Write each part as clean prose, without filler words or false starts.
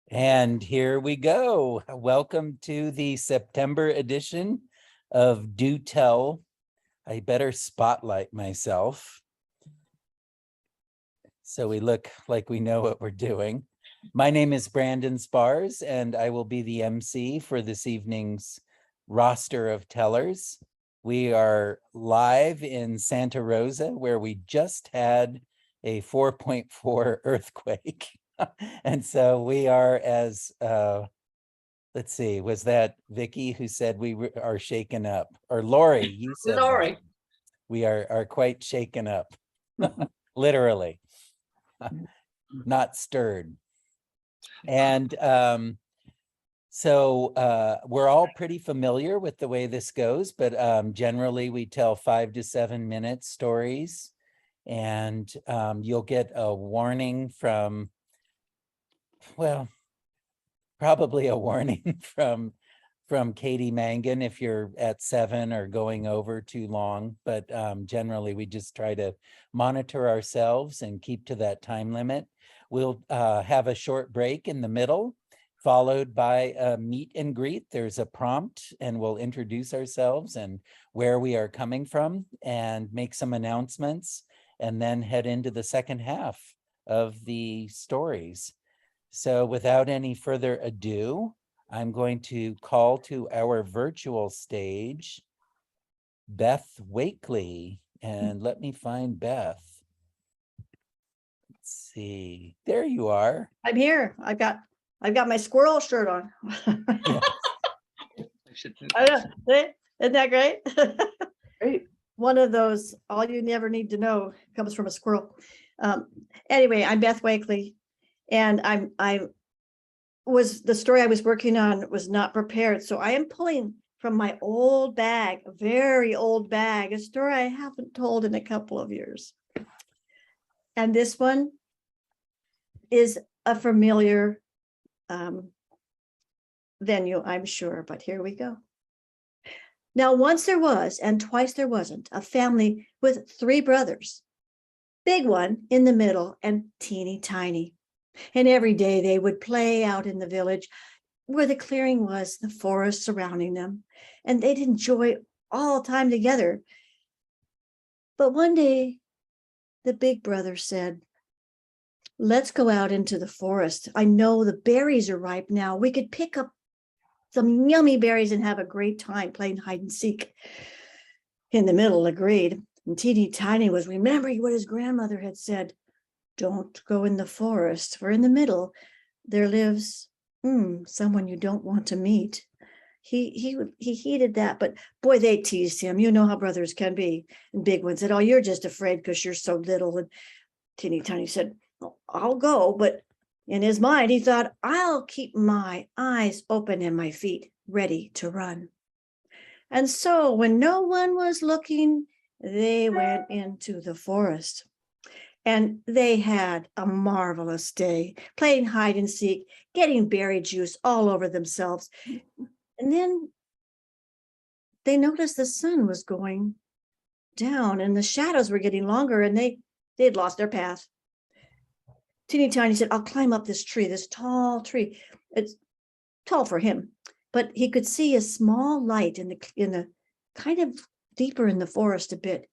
And here we go. Welcome to the September edition of Do Tell. I better spotlight myself so we look like we know what we're doing. My name is Brandon Spars, and I will be the MC for this evening's roster of tellers. We are live in Santa Rosa, where we just had a 4.4 earthquake. And so we are as, let's see, was that Vicky who said we are shaken up? Or Lori, you said that. Lori. We are quite shaken up, literally, not stirred. And so we're all pretty familiar with the way this goes, but generally we tell 5 to 7 minute stories, and you'll get a warning from, well, probably a warning from Katie Mangan if you're at 7 or going over too long, but generally we just try to monitor ourselves and keep to that time limit. We'll have a short break in the middle, followed by a meet and greet. There's a prompt, and we'll introduce ourselves and where we are coming from and make some announcements, and then head into the second half of the stories. So without any further ado, I'm going to call to our virtual stage, Beth Wakely, and let me find Beth. Let's see, there you are. I'm here. I've got my squirrel shirt on. Yes. I know. Isn't that great? Great. One of those, all you never need to know comes from a squirrel. Anyway, I'm Beth Wakely, and the story I was working on was not prepared. So I am pulling from my old bag, a very old bag, a story I haven't told in a couple of years. And this one is a familiar venue, I'm sure, but here we go. Now, once there was, and twice there wasn't, a family with 3 brothers, big one in the middle and teeny tiny. And every day they would play out in the village where the clearing was, the forest surrounding them, and they'd enjoy all time together. But one day, the big brother said, "Let's go out into the forest. I know the berries are ripe now. We could pick up some yummy berries and have a great time playing hide and seek." In the middle agreed, and teeny tiny was remembering what his grandmother had said. Don't go in the forest, for in the middle there lives someone you don't want to meet. He heeded that, but boy, they teased him. You know how brothers can be. And big one said, "Oh, you're just afraid because you're so little." And teeny tiny said, "Oh, I'll go." But in his mind, he thought, "I'll keep my eyes open and my feet ready to run." And so when no one was looking, they went into the forest. And they had a marvelous day, playing hide and seek, getting berry juice all over themselves. And then they noticed the sun was going down and the shadows were getting longer, and they'd lost their path. Teeny Tiny said, "I'll climb up this tree, this tall tree." It's tall for him, but he could see a small light in the kind of deeper in the forest a bit.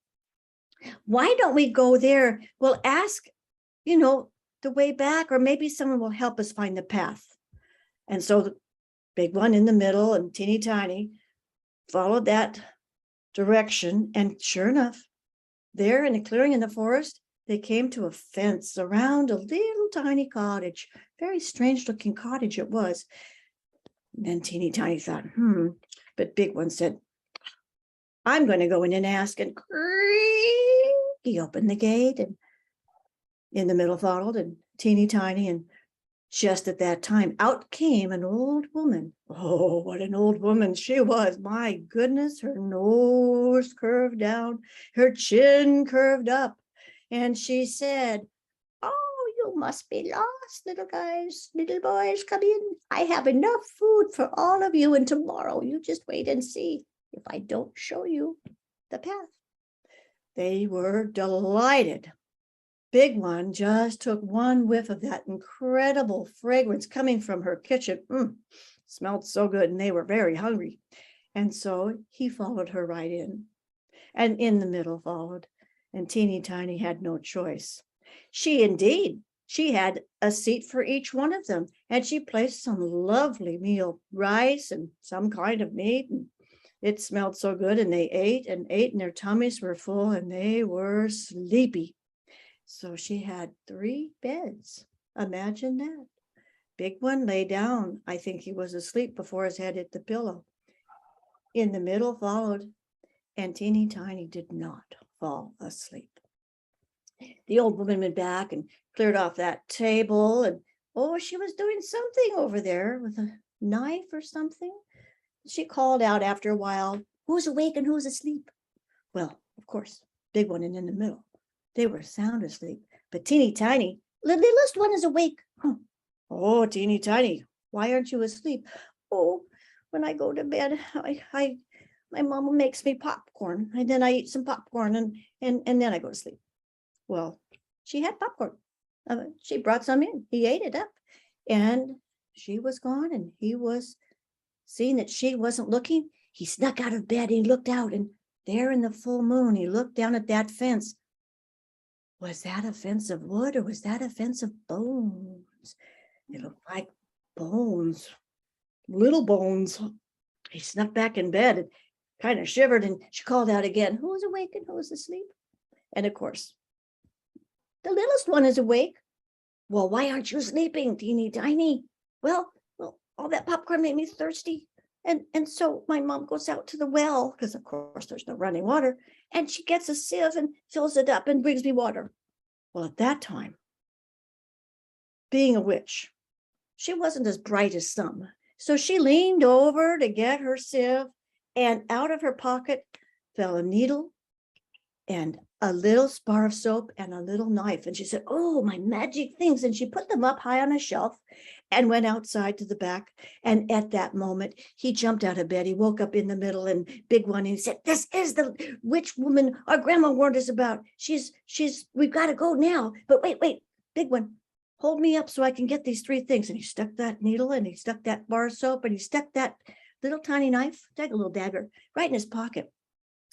"Why don't we go there? We'll ask, the way back, or maybe someone will help us find the path." And so the big one in the middle and teeny tiny followed that direction. And sure enough, there in a clearing in the forest, they came to a fence around a little tiny cottage. Very strange looking cottage it was. And then teeny tiny thought, but big one said, "I'm going to go in and ask." And he opened the gate, and in the middle followed, and teeny tiny. And just at that time, out came an old woman. Oh, what an old woman she was. My goodness, her nose curved down, her chin curved up. And she said, "Oh, you must be lost, little guys, little boys, come in. I have enough food for all of you. And tomorrow you just wait and see if I don't show you the path." They were delighted. Big one just took one whiff of that incredible fragrance coming from her kitchen. Smelled so good, and they were very hungry. And so he followed her right in, and in the middle followed, and Teeny Tiny had no choice. She had a seat for each one of them, and she placed some lovely meal, rice and some kind of meat, and it smelled so good, and they ate and ate, and their tummies were full, and they were sleepy. So she had 3 beds. Imagine that. Big one lay down. I think he was asleep before his head hit the pillow. In the middle followed, and Teeny Tiny did not fall asleep. The old woman went back and cleared off that table, and she was doing something over there with a knife or something. She called out after a while, "Who's awake and who's asleep?" Well, of course, Big one and in the middle. They were sound asleep, but Teeny Tiny, the littlest one, is awake. Oh, Teeny Tiny, why aren't you asleep? Oh, when I go to bed, my mama makes me popcorn, and then I eat some popcorn, and then I go to sleep. Well, she had popcorn. She brought some in. He ate it up, and she was gone, and he was seeing that she wasn't looking. He snuck out of bed. He looked out, and there in the full moon, he looked down at that fence. Was that a fence of wood, or was that a fence of bones? It looked like bones, little bones. He snuck back in bed and kind of shivered, and she called out again, "Who's awake and who's asleep?" And of course, the littlest one is awake. "Well, why aren't you sleeping, Teeny Tiny?" Well, all that popcorn made me thirsty. And so my mom goes out to the well, because of course there's no running water, and she gets a sieve and fills it up and brings me water. Well, at that time, being a witch, she wasn't as bright as some. So she leaned over to get her sieve, and out of her pocket fell a needle and a little bar of soap and a little knife. And she said, "Oh, my magic things." And she put them up high on a shelf and went outside to the back. And at that moment, he jumped out of bed. He woke up in the middle, and Big one, and he said, "This is the witch woman our grandma warned us about. We've got to go now. But wait, Big one, hold me up so I can get these 3 things." And he stuck that needle, and he stuck that bar of soap, and he stuck that little tiny knife, like a little dagger, right in his pocket.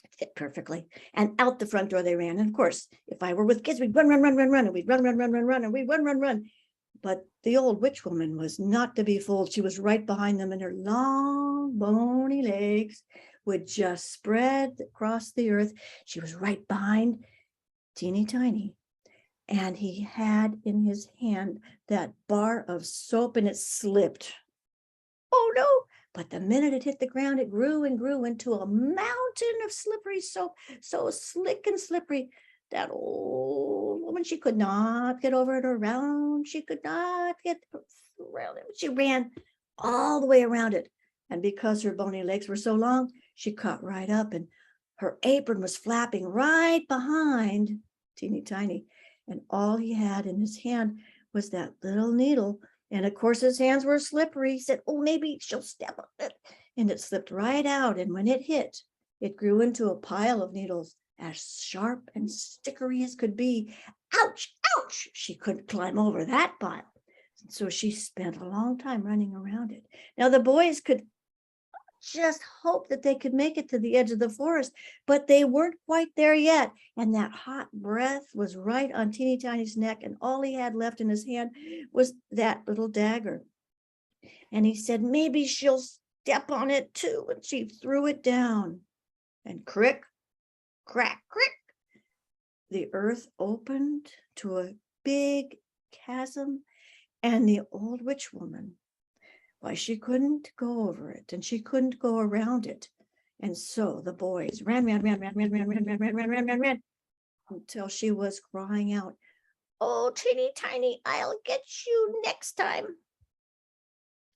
It fit perfectly. And out the front door they ran. And of course, if I were with kids, we'd run, and we'd run, and we'd run. But the old witch woman was not to be fooled. She was right behind them, and her long, bony legs would just spread across the earth. She was right behind Teeny Tiny. And he had in his hand that bar of soap, and it slipped. Oh no! But the minute it hit the ground, it grew and grew into a mountain of slippery soap, so slick and slippery that old woman, she could not get over it or around. She could not get around it. She ran all the way around it. And because her bony legs were so long, she caught right up, and her apron was flapping right behind Teeny Tiny. And all he had in his hand was that little needle. And of course, his hands were slippery. He said, "Oh, maybe she'll step on it." And it slipped right out. And when it hit, it grew into a pile of needles as sharp and stickery as could be. Ouch, ouch! She couldn't climb over that pile. So she spent a long time running around it. Now, the boys could just hope that they could make it to the edge of the forest, but they weren't quite there yet. And that hot breath was right on Teeny Tiny's neck, and all he had left in his hand was that little dagger. And he said, "Maybe she'll step on it too." And she threw it down, and crick, crack, crick, the earth opened to a big chasm, and the old witch woman, why, she couldn't go over it, and she couldn't go around it. And so the boys ran until she was crying out, "Oh, Teeny Tiny, I'll get you next time."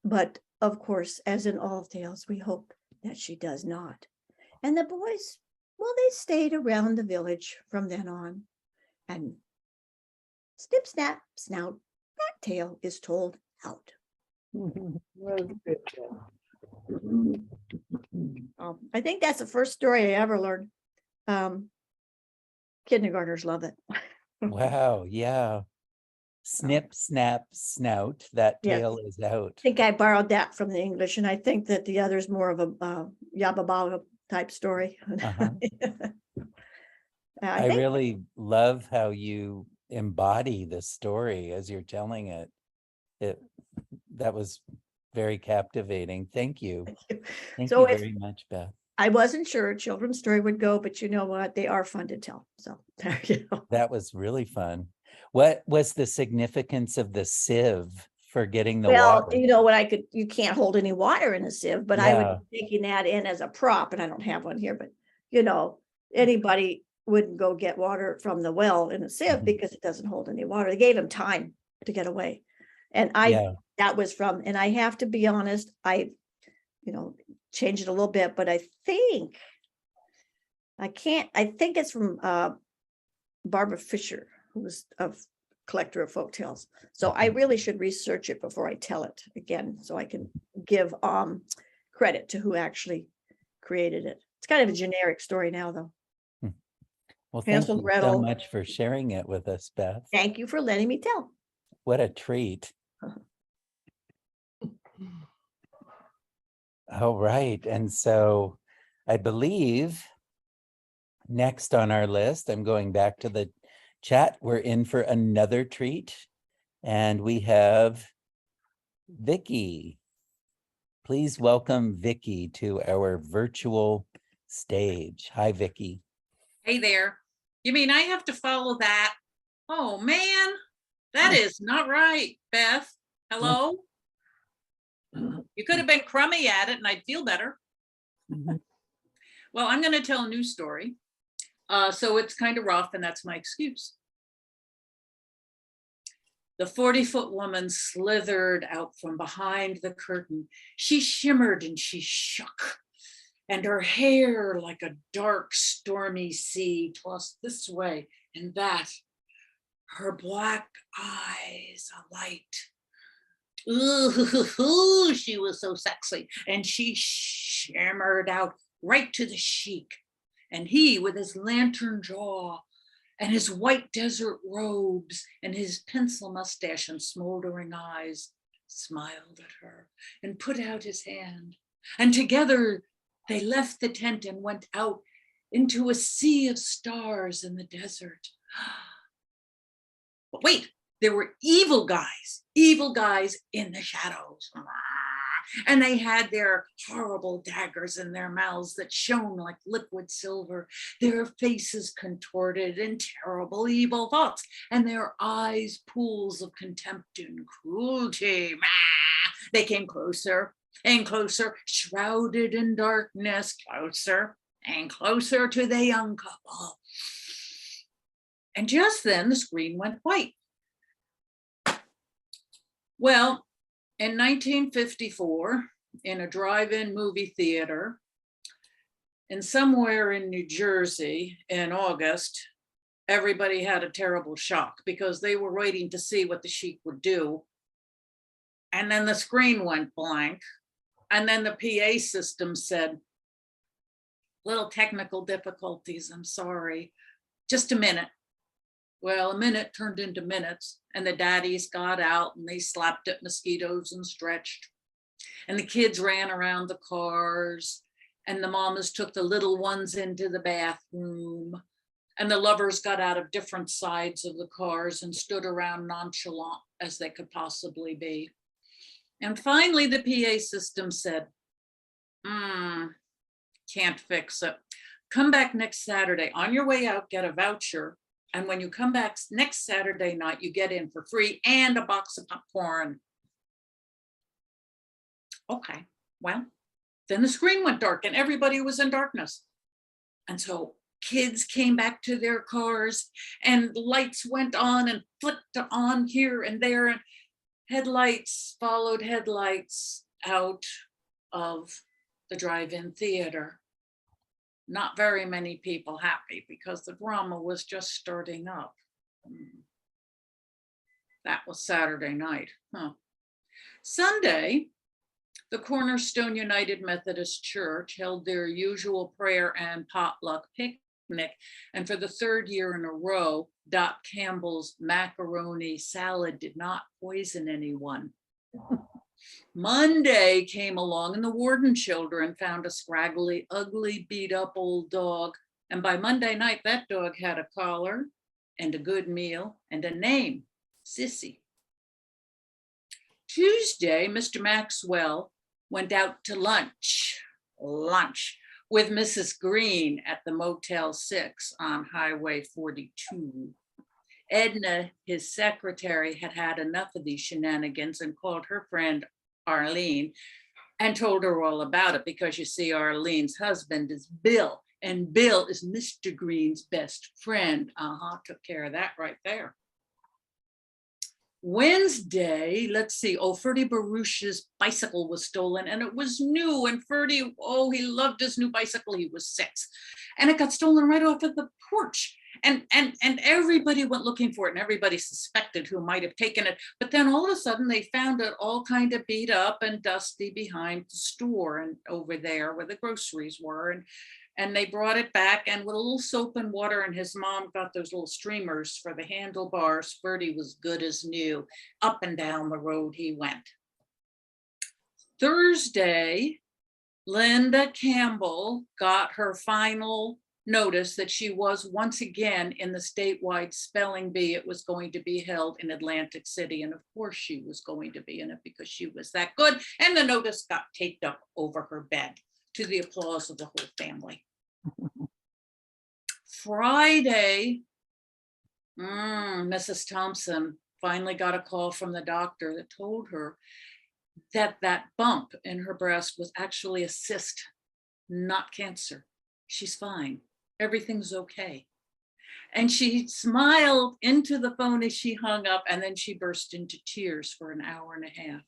But of course, as in all tales, we hope that she does not. And the boys, well, they stayed around the village from then on. And snip, snap, snout, that tale is told out. I think that's the first story I ever learned. Kindergartners love it. Wow, yeah. Snip, snap, snout, that Yes. tail is out. I think I borrowed that from the English, and I think that the other's more of a Yabba Baba type story. Uh-huh. I I think really love how you embody the story as you're telling it. That was very captivating. Thank you. Thank so. you If very much, Beth. I wasn't sure a children's story would go, but you know what? They are fun to tell. So there you go. That was really fun. What was the significance of the sieve for getting the Well, water? you know what, you can't hold any water in a sieve, but I would Yeah. be taking that in as a prop, and I don't have one here, but you know, anybody wouldn't go get water from the well in a sieve Mhm. because it doesn't hold any water. They gave him time to get away. And Yeah. that was from, and I have to be honest, you know, changed it a little bit, but I think it's from Barbara Fisher, who was a collector of folk tales. So I Okay. really should research it before I tell it again, so I can give credit to who actually created it. It's kind of a generic story now, though. Well, thank Hansel you so Gretel. much for sharing it with us, Beth. Thank you for letting me tell. What a treat. All right. And so I believe next on our list, I'm going back to the chat. We're in for another treat. And we have Vicky. Please welcome Vicky to our virtual stage. Hi, Vicky. Hey there. You mean I have to follow that? Oh man, that is not right, Beth. Hello? You could have been crummy at it and I'd feel better. Well, I'm going to tell a new story. So it's kind of rough, and that's my excuse. The 40-foot woman slithered out from behind the curtain. She shimmered and she shook, and her hair, like a dark, stormy sea, tossed this way and that. Her black eyes alight. Ooh, she was so sexy. And she shimmered out right to the sheik. And he, with his lantern jaw and his white desert robes and his pencil mustache and smoldering eyes, smiled at her and put out his hand. And together they left the tent and went out into a sea of stars in the desert. But wait, there were evil guys in the shadows. And they had their horrible daggers in their mouths that shone like liquid silver, their faces contorted in terrible evil thoughts, and their eyes pools of contempt and cruelty. They came closer and closer, shrouded in darkness, closer and closer to the young couple. And just then the screen went white. Well, in 1954, in a drive-in movie theater, and somewhere in New Jersey in August, everybody had a terrible shock because they were waiting to see what the sheik would do. And then the screen went blank. And then the PA system said, little technical difficulties, I'm sorry, just a minute. Well, a minute turned into minutes, and the daddies got out and they slapped at mosquitoes and stretched. And the kids ran around the cars, and the mamas took the little ones into the bathroom. And the lovers got out of different sides of the cars and stood around nonchalant as they could possibly be. And finally, the PA system said, can't fix it. Come back next Saturday. On your way out, get a voucher. And when you come back next Saturday night, you get in for free and a box of popcorn. Okay, well, then the screen went dark and everybody was in darkness. And so kids came back to their cars and lights went on and flicked on here and there. And headlights followed headlights out of the drive-in theater. Not very many people happy because the drama was just starting up. That was Saturday night. Sunday, the Cornerstone United Methodist Church held their usual prayer and potluck picnic picnic. And for the third year in a row, Doc Campbell's macaroni salad did not poison anyone. Monday came along and the Warden children found a scraggly, ugly, beat up old dog. And by Monday night, that dog had a collar and a good meal and a name, Sissy. Tuesday, Mr. Maxwell went out to lunch with Mrs. Green at the Motel 6 on Highway 42. Edna, his secretary, had had enough of these shenanigans and called her friend Arlene and told her all about it, because you see, Arlene's husband is Bill, and Bill is Mr. Green's best friend. Took care of that right there. Wednesday, let's see, Ferdy Baruch's bicycle was stolen, and it was new, and Ferdy, he loved his new bicycle. He was 6, and it got stolen right off of the porch. And everybody went looking for it, and everybody suspected who might have taken it. But then all of a sudden they found it all kind of beat up and dusty behind the store and over there where the groceries were. And they brought it back, and with a little soap and water, and his mom got those little streamers for the handlebars. Ferdy was good as new. Up and down the road he went. Thursday, Linda Campbell got her final notice that she was once again in the statewide spelling bee. It was going to be held in Atlantic City. And of course she was going to be in it because she was that good. And the notice got taped up over her bed to the applause of the whole family. Friday, Mrs. Thompson finally got a call from the doctor that told her that that bump in her breast was actually a cyst, not cancer. She's fine. Everything's okay. And she smiled into the phone as she hung up, and then she burst into tears for an hour and a half.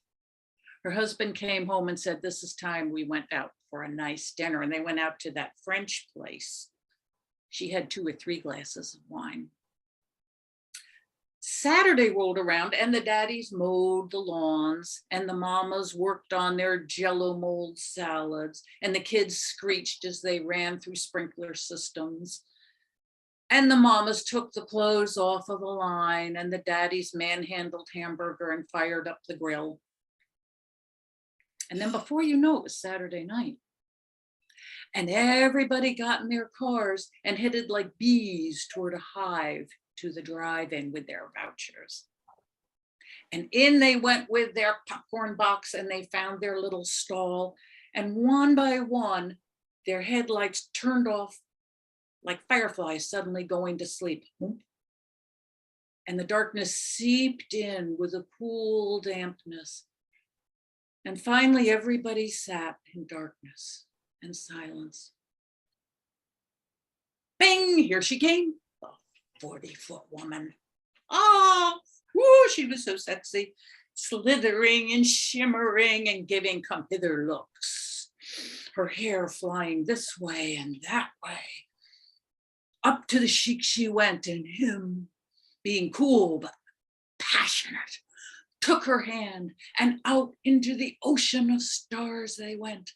Her husband came home and said, this is time we went out for a nice dinner. And they went out to that French place. She had 2 or 3 glasses of wine. Saturday rolled around, and the daddies mowed the lawns, and the mamas worked on their Jello mold salads, and the kids screeched as they ran through sprinkler systems. And the mamas took the clothes off of the line, and the daddies manhandled hamburger and fired up the grill. And then before you know it was Saturday night. And everybody got in their cars and headed like bees toward a hive to the drive-in with their vouchers. And in they went with their popcorn box, and they found their little stall. And one by one, their headlights turned off like fireflies suddenly going to sleep. And the darkness seeped in with a cool dampness. And finally, everybody sat in darkness and silence. Bing, here she came, the 40-foot woman. Oh, whoo, she was so sexy, slithering and shimmering and giving come hither looks. Her hair flying this way and that way. Up to the sheik she went, and him, being cool but passionate, took her hand, and out into the ocean of stars they went.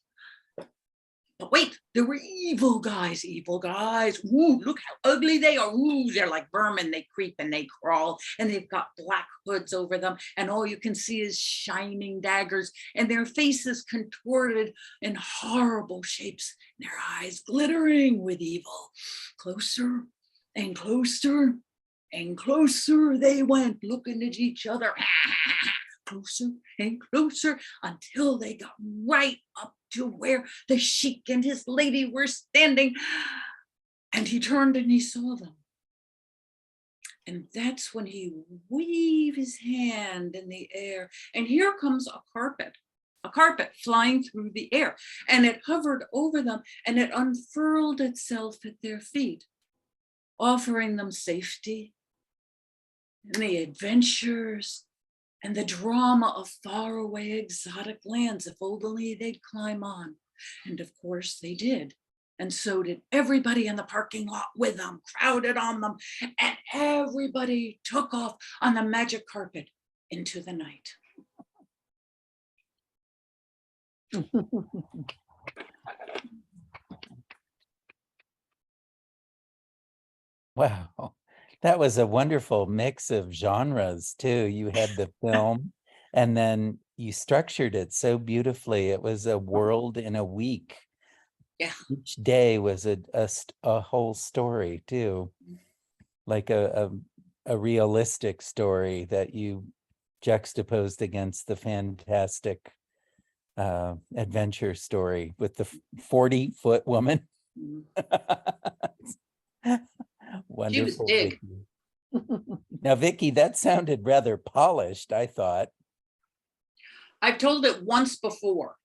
But wait, there were evil guys. Ooh, look how ugly they are. Ooh, they're like vermin. They creep and they crawl, and they've got black hoods over them, and all you can see is shining daggers, and their faces contorted in horrible shapes, and their eyes glittering with evil. Closer and closer and closer they went, looking at each other. Closer and closer until they got right up to where the sheik and his lady were standing. And he turned and he saw them. And that's when he waved his hand in the air. And here comes a carpet flying through the air. And it hovered over them, and it unfurled itself at their feet, offering them safety and the adventures and the drama of faraway exotic lands, if only they'd climb on. And of course they did. And so did everybody in the parking lot with them, crowded on them. And everybody took off on the magic carpet into the night. Wow. That was a wonderful mix of genres too. You had the film and then you structured it so beautifully. It was a world in a week. Yeah. Each day was a whole story too, like a realistic story that you juxtaposed against the fantastic adventure story with the 40-foot woman. Mhm. She was Wonderful, big. Vicky. Now, Vicky, that sounded rather polished, I thought. I've told it once before.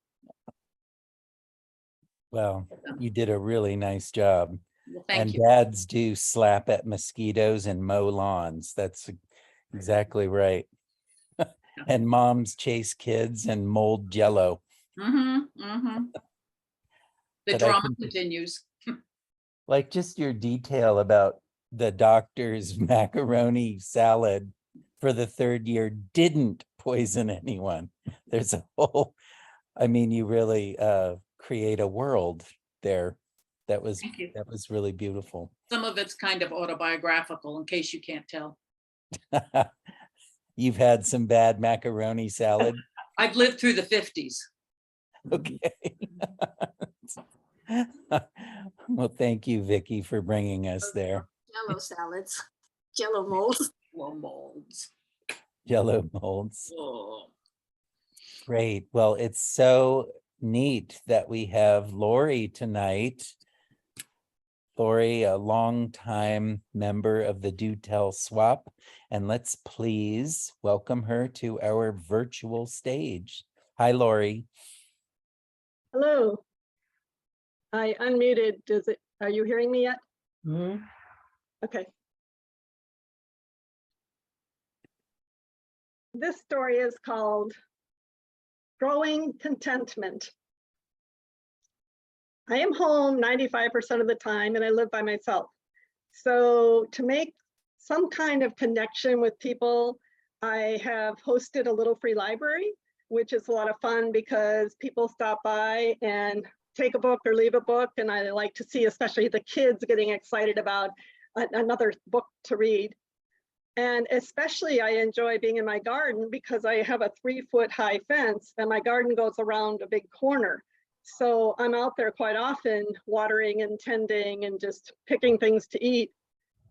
Well, you did a really nice job. Well, thank And you. dads do slap at mosquitoes and mow lawns. That's exactly right. And moms chase kids and mold jello. Mm-hmm, mm-hmm. The But I drama can, continues. like, just your detail about the doctor's macaroni salad for the third year didn't poison anyone. There's a whole, I mean, you really create a world there. That was Thank you. really beautiful. Some of it's kind of autobiographical, in case you can't tell. You've had some bad macaroni salad. I've lived through the 50s. Okay. Well, thank you, Vicky, for bringing us there. Jello salads, Jello molds. Low molds. Jello molds. Oh. Great. Well, it's so neat that we have Lori tonight. Lori, a longtime member of the Do Tell Swap, and let's please welcome her to our virtual stage. Hi, Lori. Hello. I unmuted. Are you hearing me yet? Mm-hmm. Okay. This story is called Growing Contentment. I am home 95% of the time and I live by myself. So to make some kind of connection with people, I have hosted a little free library, which is a lot of fun because people stop by and take a book or leave a book. And I like to see, especially the kids getting excited about another book to read. And especially I enjoy being in my garden because I have a 3-foot high fence and my garden goes around a big corner. So I'm out there quite often watering and tending and just picking things to eat.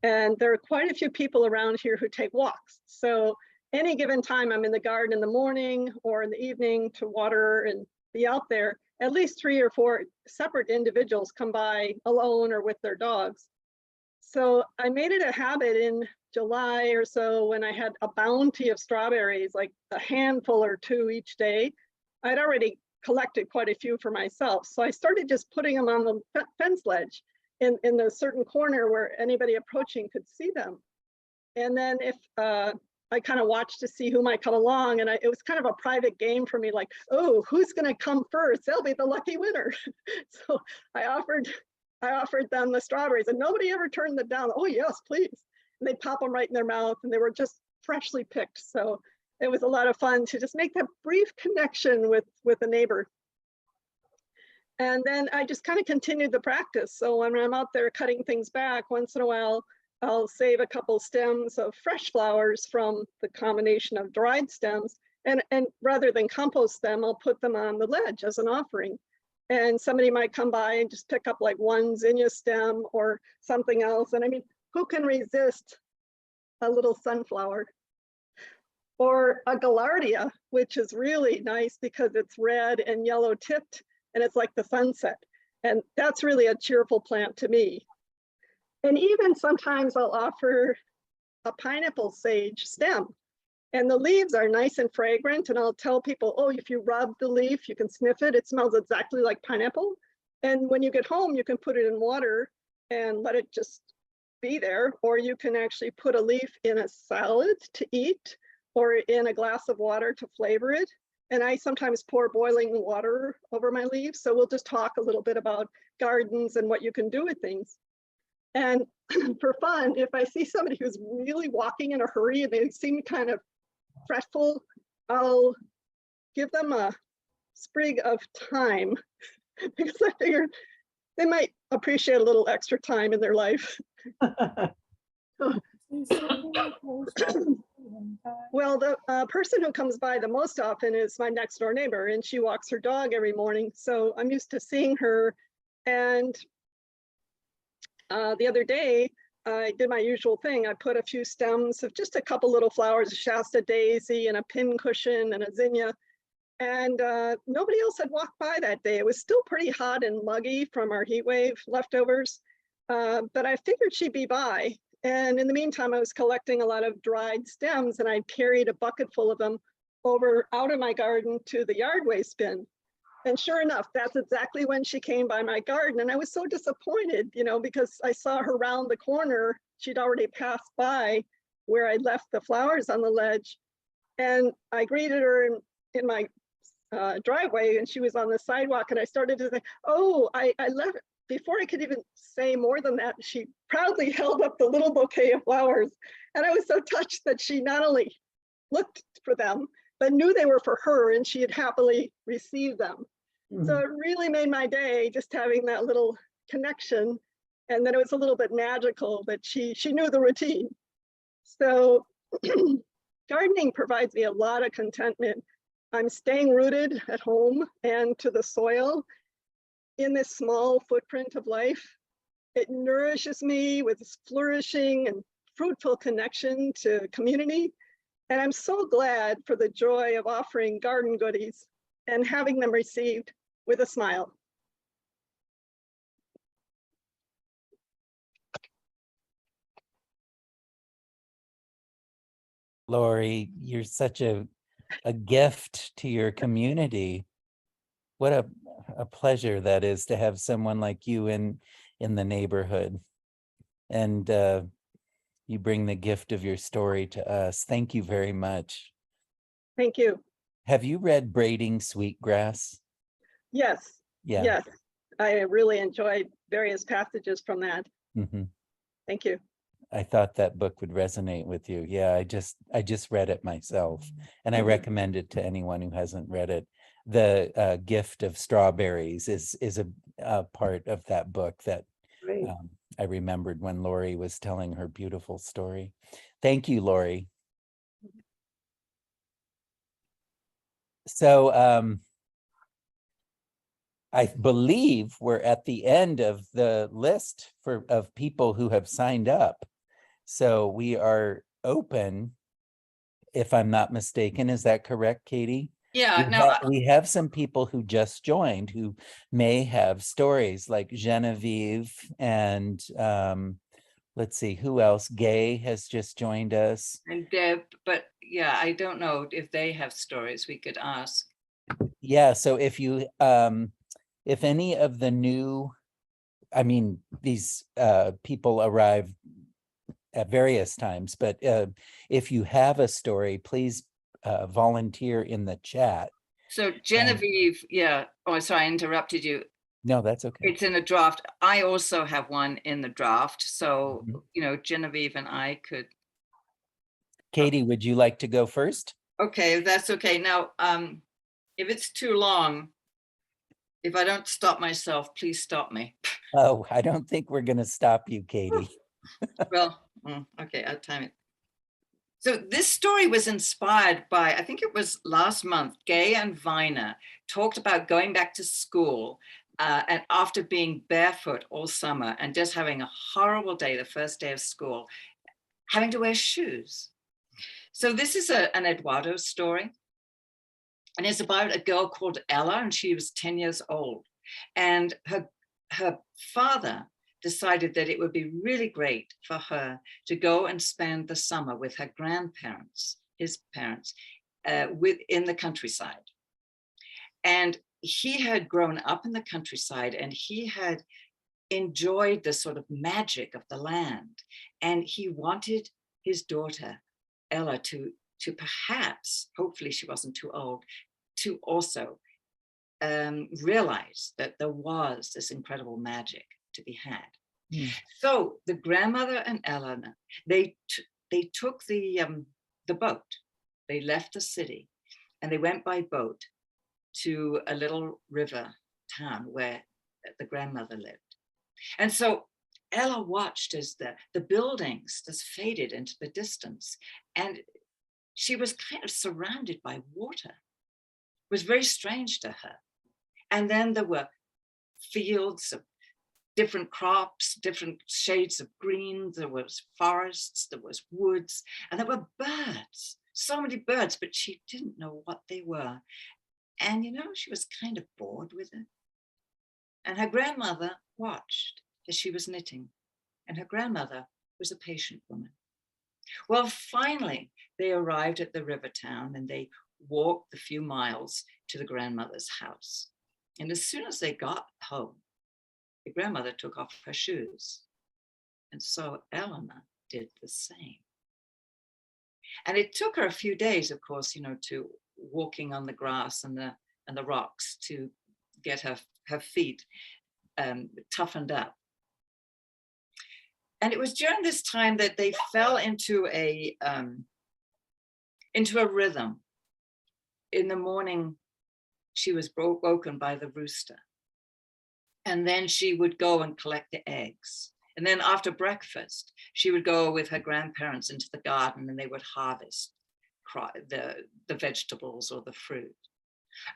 And there are quite a few people around here who take walks. So any given time I'm in the garden in the morning or in the evening to water and be out there, at least 3 or 4 separate individuals come by alone or with their dogs. So I made it a habit in July or so when I had a bounty of strawberries, like a handful or 2 each day. I'd already collected quite a few for myself. So I started just putting them on the fence ledge in the certain corner where anybody approaching could see them. And then if I kind of watched to see who might come along, and it was kind of a private game for me, like, oh, who's going to come first? They'll be the lucky winner. So I offered them the strawberries and nobody ever turned them down. Oh yes, please. And they'd pop them right in their mouth and they were just freshly picked. So it was a lot of fun to just make that brief connection with a neighbor. And then I just kind of continued the practice. So when I'm out there cutting things back, once in a while, I'll save a couple stems of fresh flowers from the combination of dried stems. And rather than compost them, I'll put them on the ledge as an offering. And somebody might come by and just pick up like one zinnia stem or something else. And I mean, who can resist a little sunflower? Or a gaillardia, which is really nice because it's red and yellow tipped and it's like the sunset. And that's really a cheerful plant to me. And even sometimes I'll offer a pineapple sage stem. And the leaves are nice and fragrant. And I'll tell people, oh, if you rub the leaf, you can sniff it. It smells exactly like pineapple. And when you get home, you can put it in water and let it just be there. Or you can actually put a leaf in a salad to eat or in a glass of water to flavor it. And I sometimes pour boiling water over my leaves. So we'll just talk a little bit about gardens and what you can do with things. And for fun, if I see somebody who's really walking in a hurry and they seem kind of fretful, I'll give them a sprig of thyme because I figure they might appreciate a little extra time in their life. Well, the person who comes by the most often is my next door neighbor, and she walks her dog every morning. So I'm used to seeing her. And the other day, I did my usual thing. I put a few stems of just a couple little flowers, a Shasta daisy and a pin cushion and a zinnia. And nobody else had walked by that day. It was still pretty hot and muggy from our heat wave leftovers, but I figured she'd be by. And in the meantime, I was collecting a lot of dried stems, and I carried a bucket full of them over out of my garden to the yard waste bin. And sure enough, that's exactly when she came by my garden. And I was so disappointed, you know, because I saw her round the corner. She'd already passed by where I left the flowers on the ledge. And I greeted her in my driveway, and she was on the sidewalk, and I started to say, oh, I left. Before I could even say more than that, she proudly held up the little bouquet of flowers. And I was so touched that she not only looked for them, but knew they were for her, and she had happily received them. So it really made my day, just having that little connection. And then it was a little bit magical that she knew the routine. So gardening provides me a lot of contentment. I'm staying rooted at home and to the soil in this small footprint of life. It nourishes me with this flourishing and fruitful connection to community. And I'm so glad for the joy of offering garden goodies and having them received with a smile. Lori, you're such a gift to your community. What a pleasure that is to have someone like you in the neighborhood. And you bring the gift of your story to us. Thank you very much. Thank you. Have you read Braiding Sweetgrass? Yes. Yeah. Yes. I really enjoyed various passages from that. Mhm. Thank you. I thought that book would resonate with you. Yeah, I just read it myself, and I Mhm. recommend it to anyone who hasn't read it. The gift of strawberries is a part of that book that Great. I remembered when Lori was telling her beautiful story. Thank you, Lori. So I believe we're at the end of the list of people who have signed up. So we are open, if I'm not mistaken. Is that correct, Katie? Yeah, no, We have some people who just joined who may have stories, like Genevieve and let's see, who else? Gay has just joined us. And Deb, but yeah, I don't know if they have stories we could ask. Yeah, so if you if any of the new, I mean, these people arrive at various times, but if you have a story, please volunteer in the chat. So Genevieve, yeah. Oh, sorry, I interrupted you. No, that's okay. It's in the draft. I also have one in the draft. So, Mhm. you know, Genevieve and I could. Katie, would you like to go first? Okay, that's okay. Now, if it's too long, if I don't stop myself, please stop me. Oh, I don't think we're going to stop you, Katie. Well, okay, I'll time it. So this story was inspired by, I think it was last month, Gay and Viner talked about going back to school and after being barefoot all summer and just having a horrible day, the first day of school, having to wear shoes. So this is an Eduardo story. And it's about a girl called Ella, and she was 10 years old. And her father decided that it would be really great for her to go and spend the summer with her grandparents, his parents, in the countryside. And he had grown up in the countryside, and he had enjoyed the sort of magic of the land. And he wanted his daughter, Ella, to perhaps, hopefully she wasn't too old, to also realize that there was this incredible magic to be had. Mm. So the grandmother and Eleanor, they took the boat. They left the city and they went by boat to a little river town where the grandmother lived. And so Ella watched as the buildings just faded into the distance, and she was kind of surrounded by water. It was very strange to her. And then there were fields of different crops, different shades of green. There was forests, there was woods, and there were birds, so many birds, but she didn't know what they were. And, she was kind of bored with it. And her grandmother watched as she was knitting. And her grandmother was a patient woman. Well, finally, they arrived at the river town and they walked the few miles to the grandmother's house. And as soon as they got home, the grandmother took off her shoes. And so Eleanor did the same. And it took her a few days, of course, to walking on the grass and the rocks to get her feet toughened up. And it was during this time that they fell into a rhythm. In the morning, she was woken by the rooster. And then she would go and collect the eggs. And then after breakfast, she would go with her grandparents into the garden and they would harvest the vegetables or the fruit.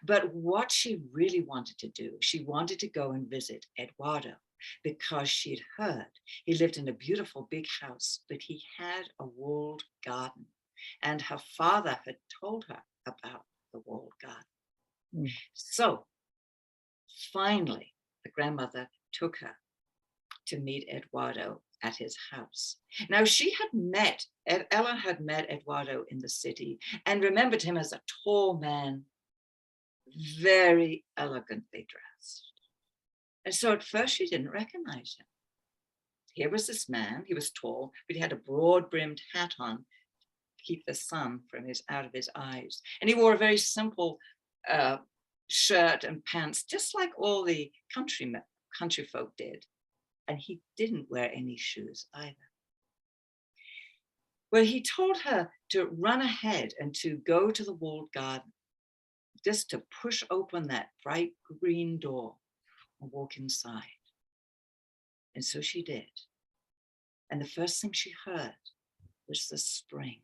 But what she really wanted to do, she wanted to go and visit Eduardo, because she'd heard he lived in a beautiful big house, but he had a walled garden. And her father had told her about the walled garden. Mm. So finally, the grandmother took her to meet Eduardo at his house. Now Ella had met Eduardo in the city and remembered him as a tall man, very elegantly dressed. And so at first she didn't recognize him. Here was this man, he was tall, but he had a broad-brimmed hat on to keep the sun out of his eyes. And he wore a very simple shirt and pants, just like all the country folk did. And he didn't wear any shoes either. Well, he told her to run ahead and to go to the walled garden, just to push open that bright green door and walk inside. And so she did. And the first thing she heard was the spring.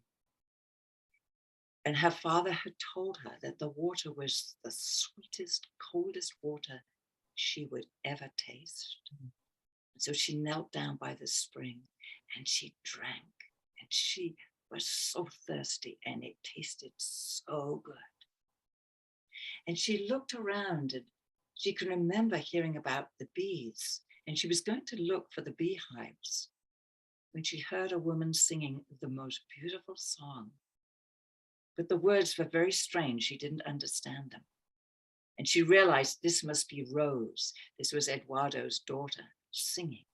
And her father had told her that the water was the sweetest, coldest water she would ever taste. So she knelt down by the spring and she drank, and she was so thirsty and it tasted so good. And she looked around and she can remember hearing about the bees, and she was going to look for the beehives when she heard a woman singing the most beautiful song. But the words were very strange. She didn't understand them. And she realized this must be Rose. This was Eduardo's daughter singing.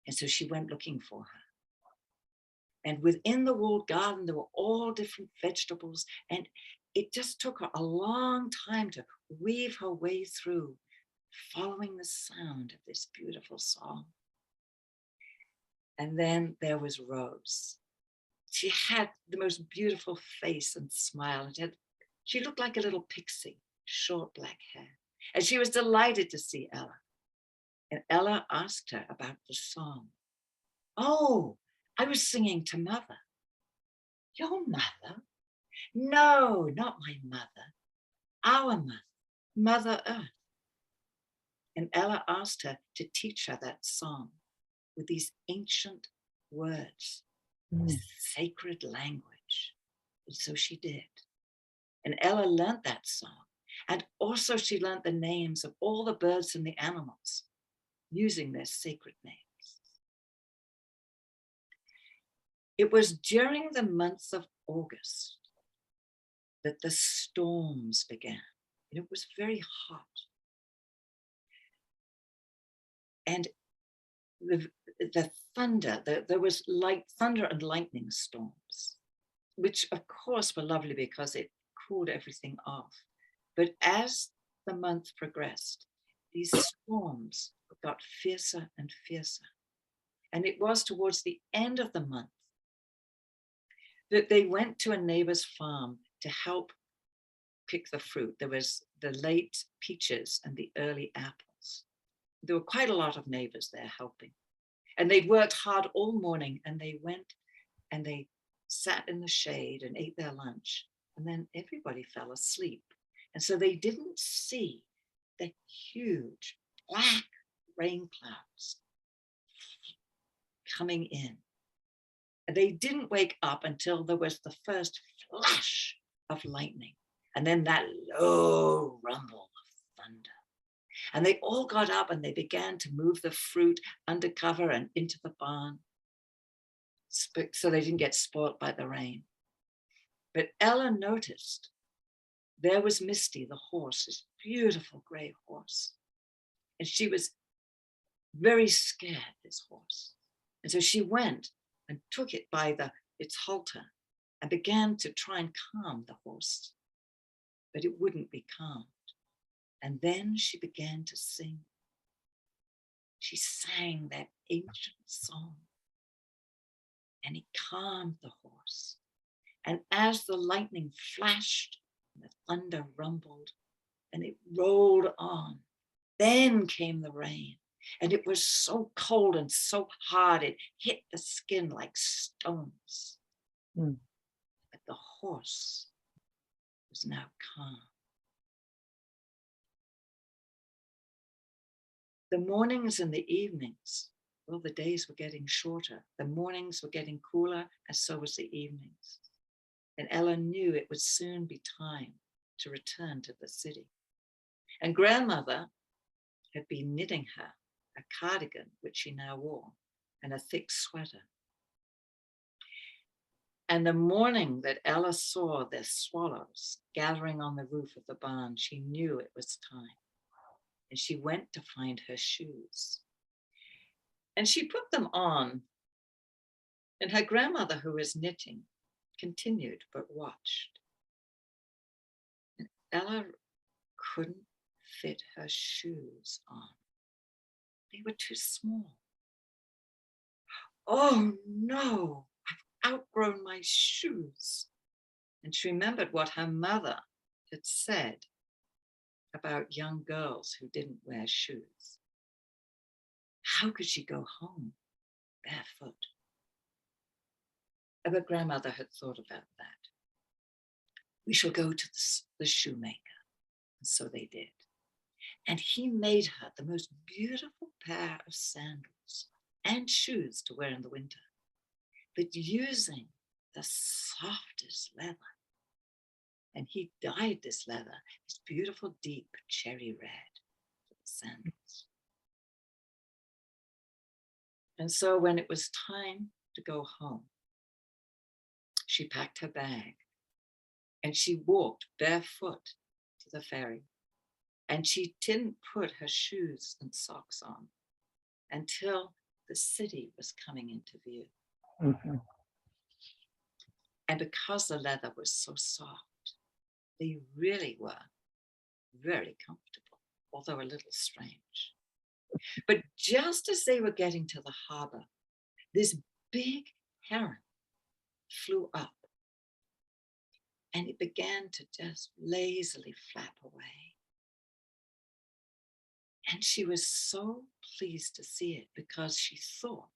And so she went looking for her. And within the walled garden, there were all different vegetables. And it just took her a long time to weave her way through, following the sound of this beautiful song. And then there was Rose. She had the most beautiful face and smile. She looked like a little pixie, short black hair. And she was delighted to see Ella. And Ella asked her about the song. Oh, I was singing to Mother. Your mother? No, not my mother. Our mother, Mother Earth. And Ella asked her to teach her that song with these ancient words, sacred language. And so she did. And Ella learned that song. And also she learned the names of all the birds and the animals using their sacred names. It was during the month of August that the storms began. It was very hot. And the thunder, there was thunder and lightning storms, which of course were lovely because it cooled everything off. But as the month progressed, these storms got fiercer and fiercer. And it was towards the end of the month that they went to a neighbor's farm to help pick the fruit. There was the late peaches and the early apples. There were quite a lot of neighbors there helping. And they'd worked hard all morning, and they went and they sat in the shade and ate their lunch. And then everybody fell asleep. And so they didn't see the huge black rain clouds coming in. And they didn't wake up until there was the first flash of lightning, and then that low rumble of thunder. And they all got up and they began to move the fruit under cover and into the barn, so they didn't get spoilt by the rain. But Ella noticed there was Misty, the horse, this beautiful gray horse. And she was very scared, this horse. And so she went and took it by its halter and began to try and calm the horse, but it wouldn't be calmed. And then she began to sing. She sang that ancient song, and it calmed the horse. And as the lightning flashed and the thunder rumbled and it rolled on, then came the rain. And it was so cold and so hard, it hit the skin like stones. Mm. But the horse was now calm. The mornings and the evenings, well, the days were getting shorter. The mornings were getting cooler, and so was the evenings. And Ella knew it would soon be time to return to the city. And grandmother had been knitting her a cardigan, which she now wore, and a thick sweater. And the morning that Ella saw the swallows gathering on the roof of the barn, she knew it was time. And she went to find her shoes. And she put them on. And her grandmother, who was knitting, continued but watched. And Ella couldn't fit her shoes on. They were too small. Oh no, I've outgrown my shoes. And she remembered what her mother had said about young girls who didn't wear shoes. How could she go home barefoot? But grandmother had thought about that. We shall go to the shoemaker. And so they did. And he made her the most beautiful pair of sandals and shoes to wear in the winter, but using the softest leather. And he dyed this leather, this beautiful deep cherry red for the sandals. And so when it was time to go home, she packed her bag and she walked barefoot to the ferry. And she didn't put her shoes and socks on until the city was coming into view. Mm-hmm. And because the leather was so soft, they really were very comfortable, although a little strange. But just as they were getting to the harbor, this big heron flew up and it began to just lazily flap away. And she was so pleased to see it because she thought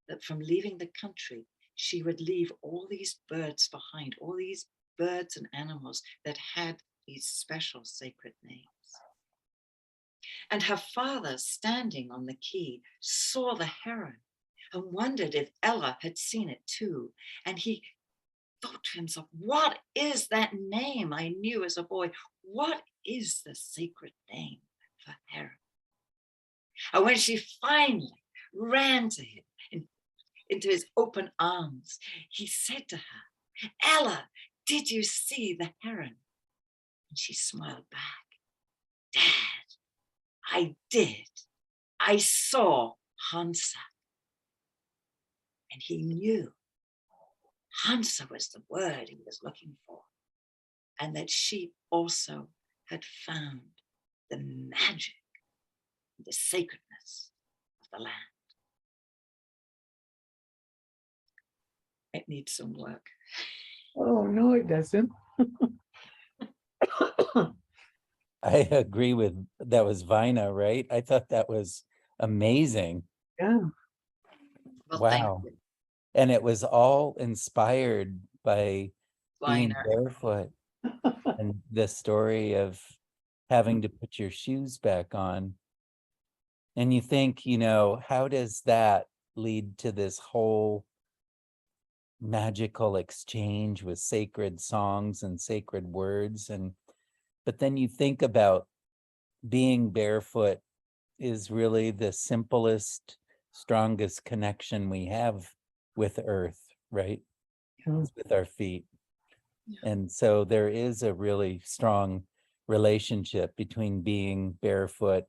that from leaving the country, she would leave all these birds behind, all these birds and animals that had these special sacred names. And her father, standing on the quay, saw the heron and wondered if Ella had seen it too. And he thought to himself, what is that name I knew as a boy? What is the sacred name for heron? And when she finally ran to him into his open arms, he said to her, Ella, did you see the heron? And she smiled back. Dad, I did. I saw Hansa. And he knew Hansa was the word he was looking for, and that she also had found the magic, the sacredness of the land. It needs some work. Oh, no, it doesn't. I agree with, that was Vina, right? I thought that was amazing. Yeah. Well, thank Wow. you, And it was all inspired by being Liner. barefoot and the story of having to put your shoes back on. And you think, how does that lead to this whole magical exchange with sacred songs and sacred words? But then you think about being barefoot is really the simplest, strongest connection we have with earth, right? Yeah. It's with our feet. Yeah. And so there is a really strong relationship between being barefoot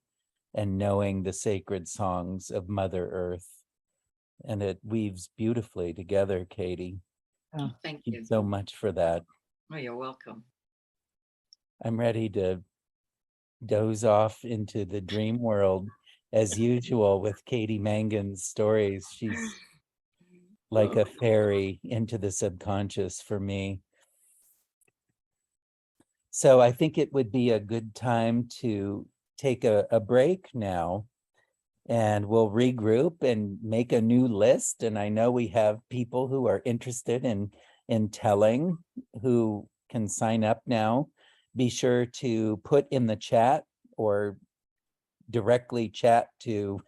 and knowing the sacred songs of Mother Earth. And it weaves beautifully together, Katie. Thank Thank you. you so much for that. Oh, you're welcome. I'm ready to doze off into the dream world as usual with Katie Mangan's stories. She's like a fairy into the subconscious for me. So I think it would be a good time to take a break now, and we'll regroup and make a new list. And I know we have people who are interested in telling who can sign up now. Be sure to put in the chat or directly chat to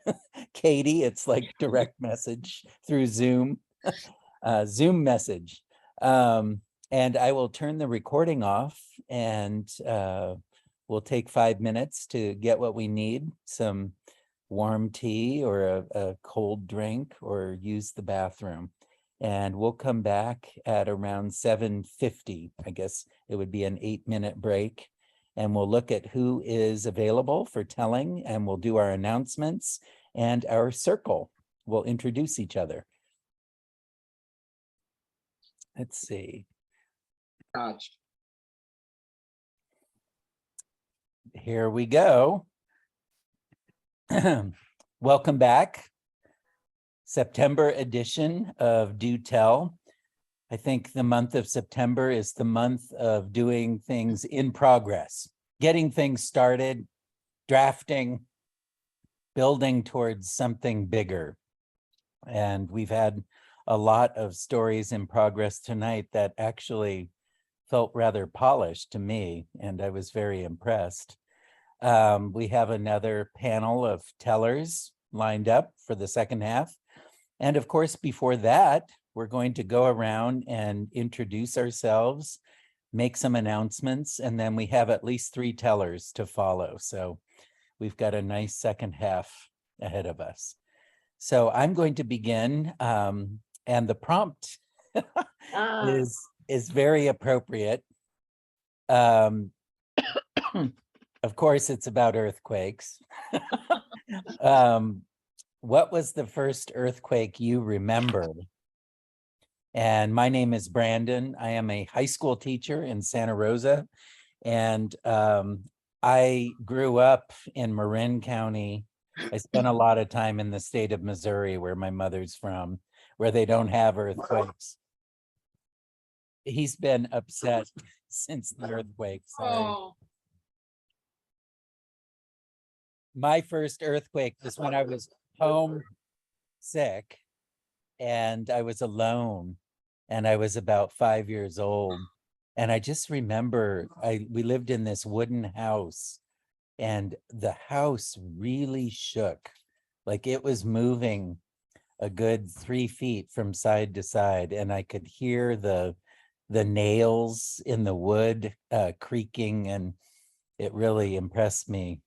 Katie. It's like direct message through Zoom, Zoom message. And I will turn the recording off, and we'll take 5 minutes to get what we need, some warm tea or a cold drink, or use the bathroom. And we'll come back at around 7:50. I guess it would be an 8-minute break. And we'll look at who is available for telling, and we'll do our announcements and our circle. We'll introduce each other. Let's see. Here we go. Welcome back. September edition of Do Tell. I think the month of September is the month of doing things in progress, getting things started, drafting, building towards something bigger. And we've had a lot of stories in progress tonight that actually felt rather polished to me, and I was very impressed. We have another panel of tellers lined up for the second half. And of course, before that, we're going to go around and introduce ourselves, make some announcements, and then we have at least 3 tellers to follow. So we've got a nice second half ahead of us. So I'm going to begin, and the prompt is very appropriate. Of course, it's about earthquakes. What was the first earthquake you remember? And my name is Brandon. I am a high school teacher in Santa Rosa. And I grew up in Marin County. I spent a lot of time in the state of Missouri, where my mother's from, where they don't have earthquakes. He's been upset since the earthquake. Sorry. Oh, My first earthquake was when I was home sick, and I was alone, and I was about 5 years old. And I just remember we lived in this wooden house, and the house really shook. Like it was moving a good 3 feet from side to side, and I could hear the nails in the wood creaking, and it really impressed me,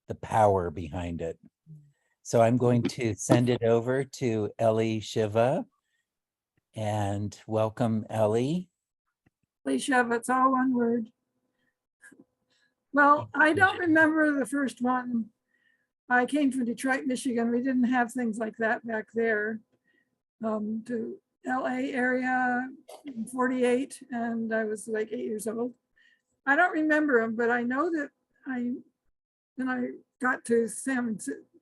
the power behind it. So I'm going to send it over to Ellie Shiva, and welcome, Ellie. Shiva, it's all one word. Well, I don't remember the first one. I came from Detroit, Michigan. We didn't have things like that back there. To LA area, 48, and I was like 8 years old. I don't remember them, but I know that when I got to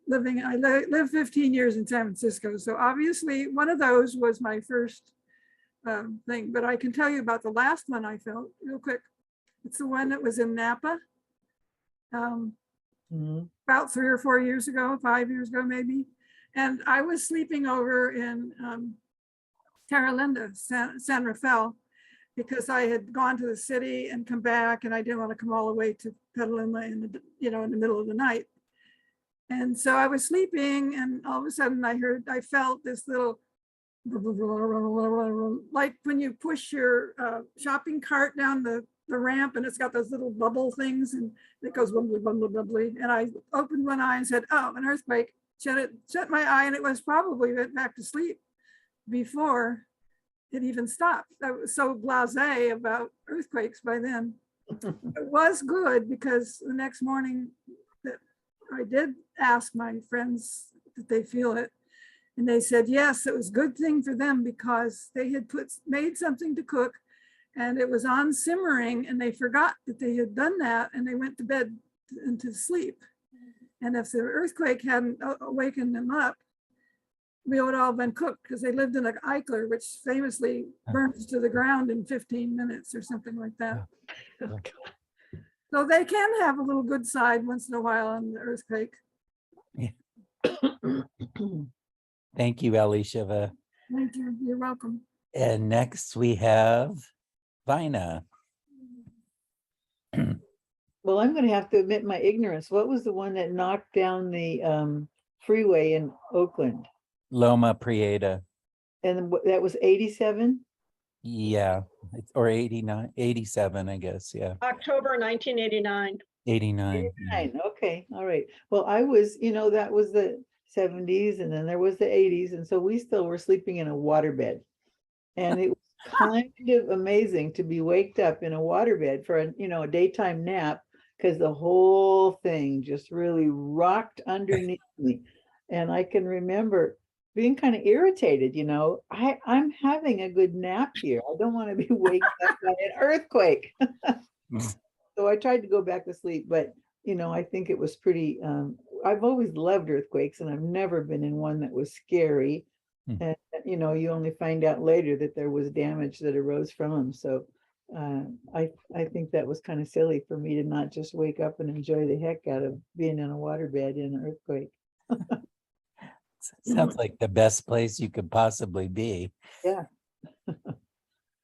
I lived 15 years in San Francisco. So obviously one of those was my first thing, but I can tell you about the last one I felt real quick. It's the one that was in Napa about 3 or 4 years ago, 5 years ago maybe. And I was sleeping over in Terra Linda, San Rafael, because I had gone to the city and come back, and I didn't want to come all the way to Petaluma in the, in the middle of the night. And so I was sleeping, and all of a sudden I felt this little, like when you push your shopping cart down the ramp, and it's got those little bubble things, and it goes bubbly, bubbly, bubbly. And I opened one eye and said, "Oh, an earthquake." Shut my eye, and it was probably went back to sleep before it even stopped. I was so blasé about earthquakes by then. It was good, because the next morning that I did ask my friends did they feel it, and they said yes, it was a good thing for them, because they had made something to cook and it was on simmering, and they forgot that they had done that, and they went to bed and to sleep. And if the earthquake hadn't awakened them up, we would all been cooked, because they lived in an Eichler, which famously burns to the ground in 15 minutes or something like that. So they can have a little good side once in a while on the earthquake. Thank you, Elisha. Thank you. You're welcome. And next we have Vina. Well, I'm gonna have to admit my ignorance. What was the one that knocked down the freeway in Oakland? Loma Prieta. And that was 87? Yeah, or 89, 87, I guess. Yeah, October 1989. 89. Fine, okay, all right. Well, I was, that was the 70s, and then there was the 80s, and so we still were sleeping in a waterbed. And it was kind of amazing to be waked up in a waterbed for a daytime nap, because the whole thing just really rocked underneath me. And I can remember being kind of irritated, I'm having a good nap here. I don't want to be waked up by an earthquake. So I tried to go back to sleep, but I think it was pretty, I've always loved earthquakes, and I've never been in one that was scary. And you only find out later that there was damage that arose from them. So I think that was kind of silly for me to not just wake up and enjoy the heck out of being in a waterbed in an earthquake. Sounds like the best place you could possibly be. Yeah.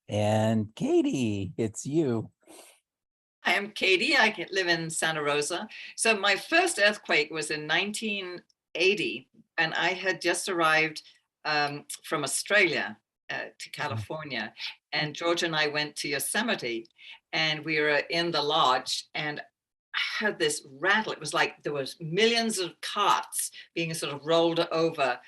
And Katie, it's you. I am Katie. I live in Santa Rosa. So my first earthquake was in 1980, and I had just arrived from Australia to California, and George and I went to Yosemite, and we were in the lodge, and I heard this rattle. It was like there was millions of carts being sort of rolled over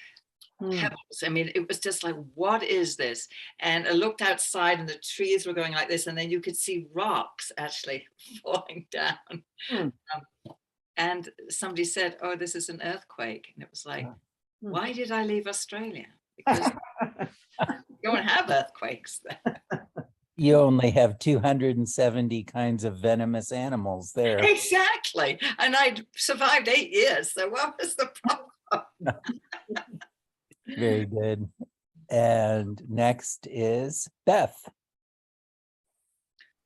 pebbles. I mean, it was just like, what is this? And I looked outside, and the trees were going like this, and then you could see rocks actually falling down. And somebody said, "Oh, this is an earthquake." And it was like, why did I leave Australia? Because you don't have earthquakes there. You only have 270 kinds of venomous animals there. Exactly. And I survived 8 years. So what was the problem? Very good. And next is Beth.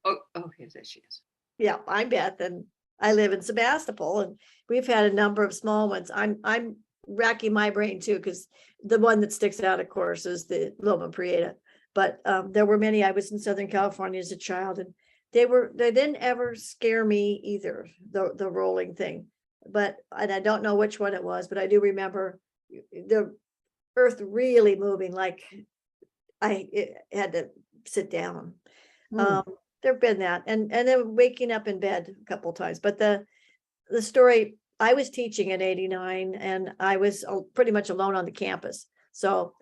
Oh, here she is. Yeah, I'm Beth, and I live in Sebastopol, and we've had a number of small ones. I'm racking my brain too, because the one that sticks out, of course, is the Loma Prieta. But there were many. I was in Southern California as a child, and they didn't ever scare me either, the rolling thing. And I don't know which one it was, but I do remember the earth really moving, like it had to sit down. There've been that, and then waking up in bed a couple of times. But the story, I was teaching in 89, and I was pretty much alone on the campus. So,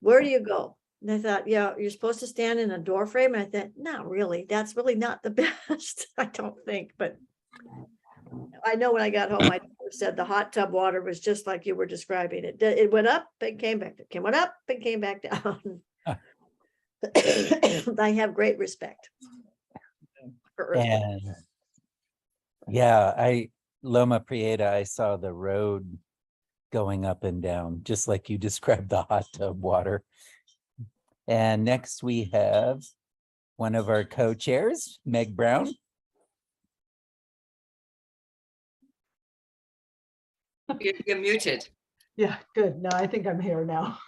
where do you go? And I thought, yeah, you're supposed to stand in a door frame. And I thought, not really. That's really not the best, I don't think. But I know when I got home, I said the hot tub water was just like you were describing it. It went up and came back. It went up and came back down. I have great respect for earthquakes. And yeah, Loma Prieta, I saw the road going up and down, just like you described the hot tub water. And next we have one of our co-chairs, Meg Brown. You're muted. Yeah, good. No, I think I'm here now.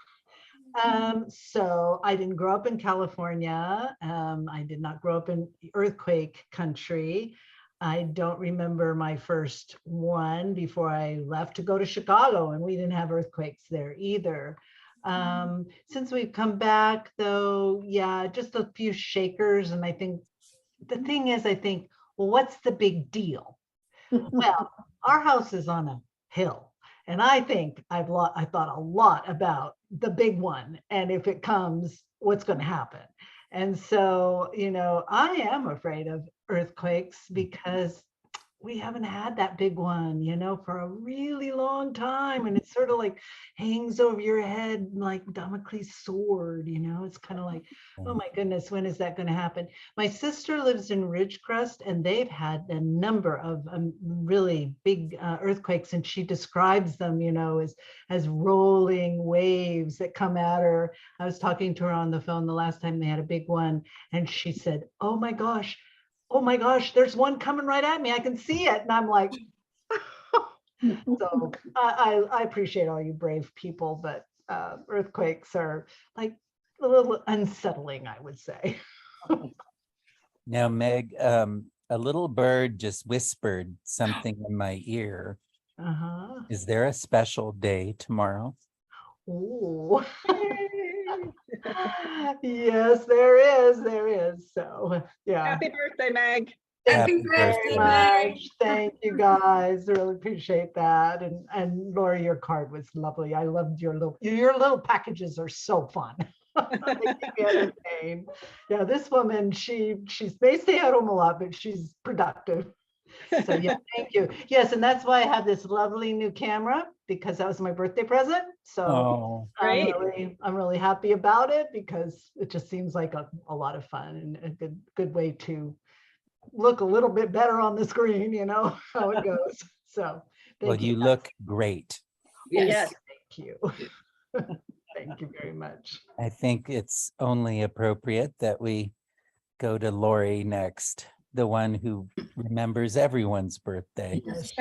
So I didn't grow up in California. I did not grow up in earthquake country. I don't remember my first one before I left to go to Chicago, and we didn't have earthquakes there either. Since we've come back, though, yeah, just a few shakers. And I think the thing is, I think, well, what's the big deal? Well, our house is on a hill, and I think I thought a lot about the big one, and if it comes, what's going to happen. And so, I am afraid of earthquakes because we haven't had that big one, for a really long time. And it's sort of like hangs over your head like Damocles sword, it's kind of like, oh my goodness, when is that going to happen? My sister lives in Ridgecrest, and they've had a number of really big earthquakes. And she describes them, as rolling waves that come at her. I was talking to her on the phone the last time they had a big one. And she said, oh my gosh, there's one coming right at me. I can see it. And I'm like, so I appreciate all you brave people, but earthquakes are like a little unsettling, I would say. Now, Meg, a little bird just whispered something in my ear. Uh-huh. Is there a special day tomorrow? Ooh. Yes, there is. There is. So, yeah. Happy birthday, Meg. Thank Happy you very birthday, Meg. much. Thank you guys. Really appreciate that. And Lori, your card was lovely. I loved your little packages are so fun. They keep me entertained. Yeah, this woman, she may stay at home a lot, but she's productive. So yeah, thank you. Yes, and that's why I have this lovely new camera, because that was my birthday present. So Oh, Great. I'm really happy about it, because it just seems like a lot of fun and a good way to look a little bit better on the screen, how it goes. So well, thank you. you look great. Yes. Thank you. Thank you very much. I think it's only appropriate that we go to Lori next, the one who remembers everyone's birthday. Yes.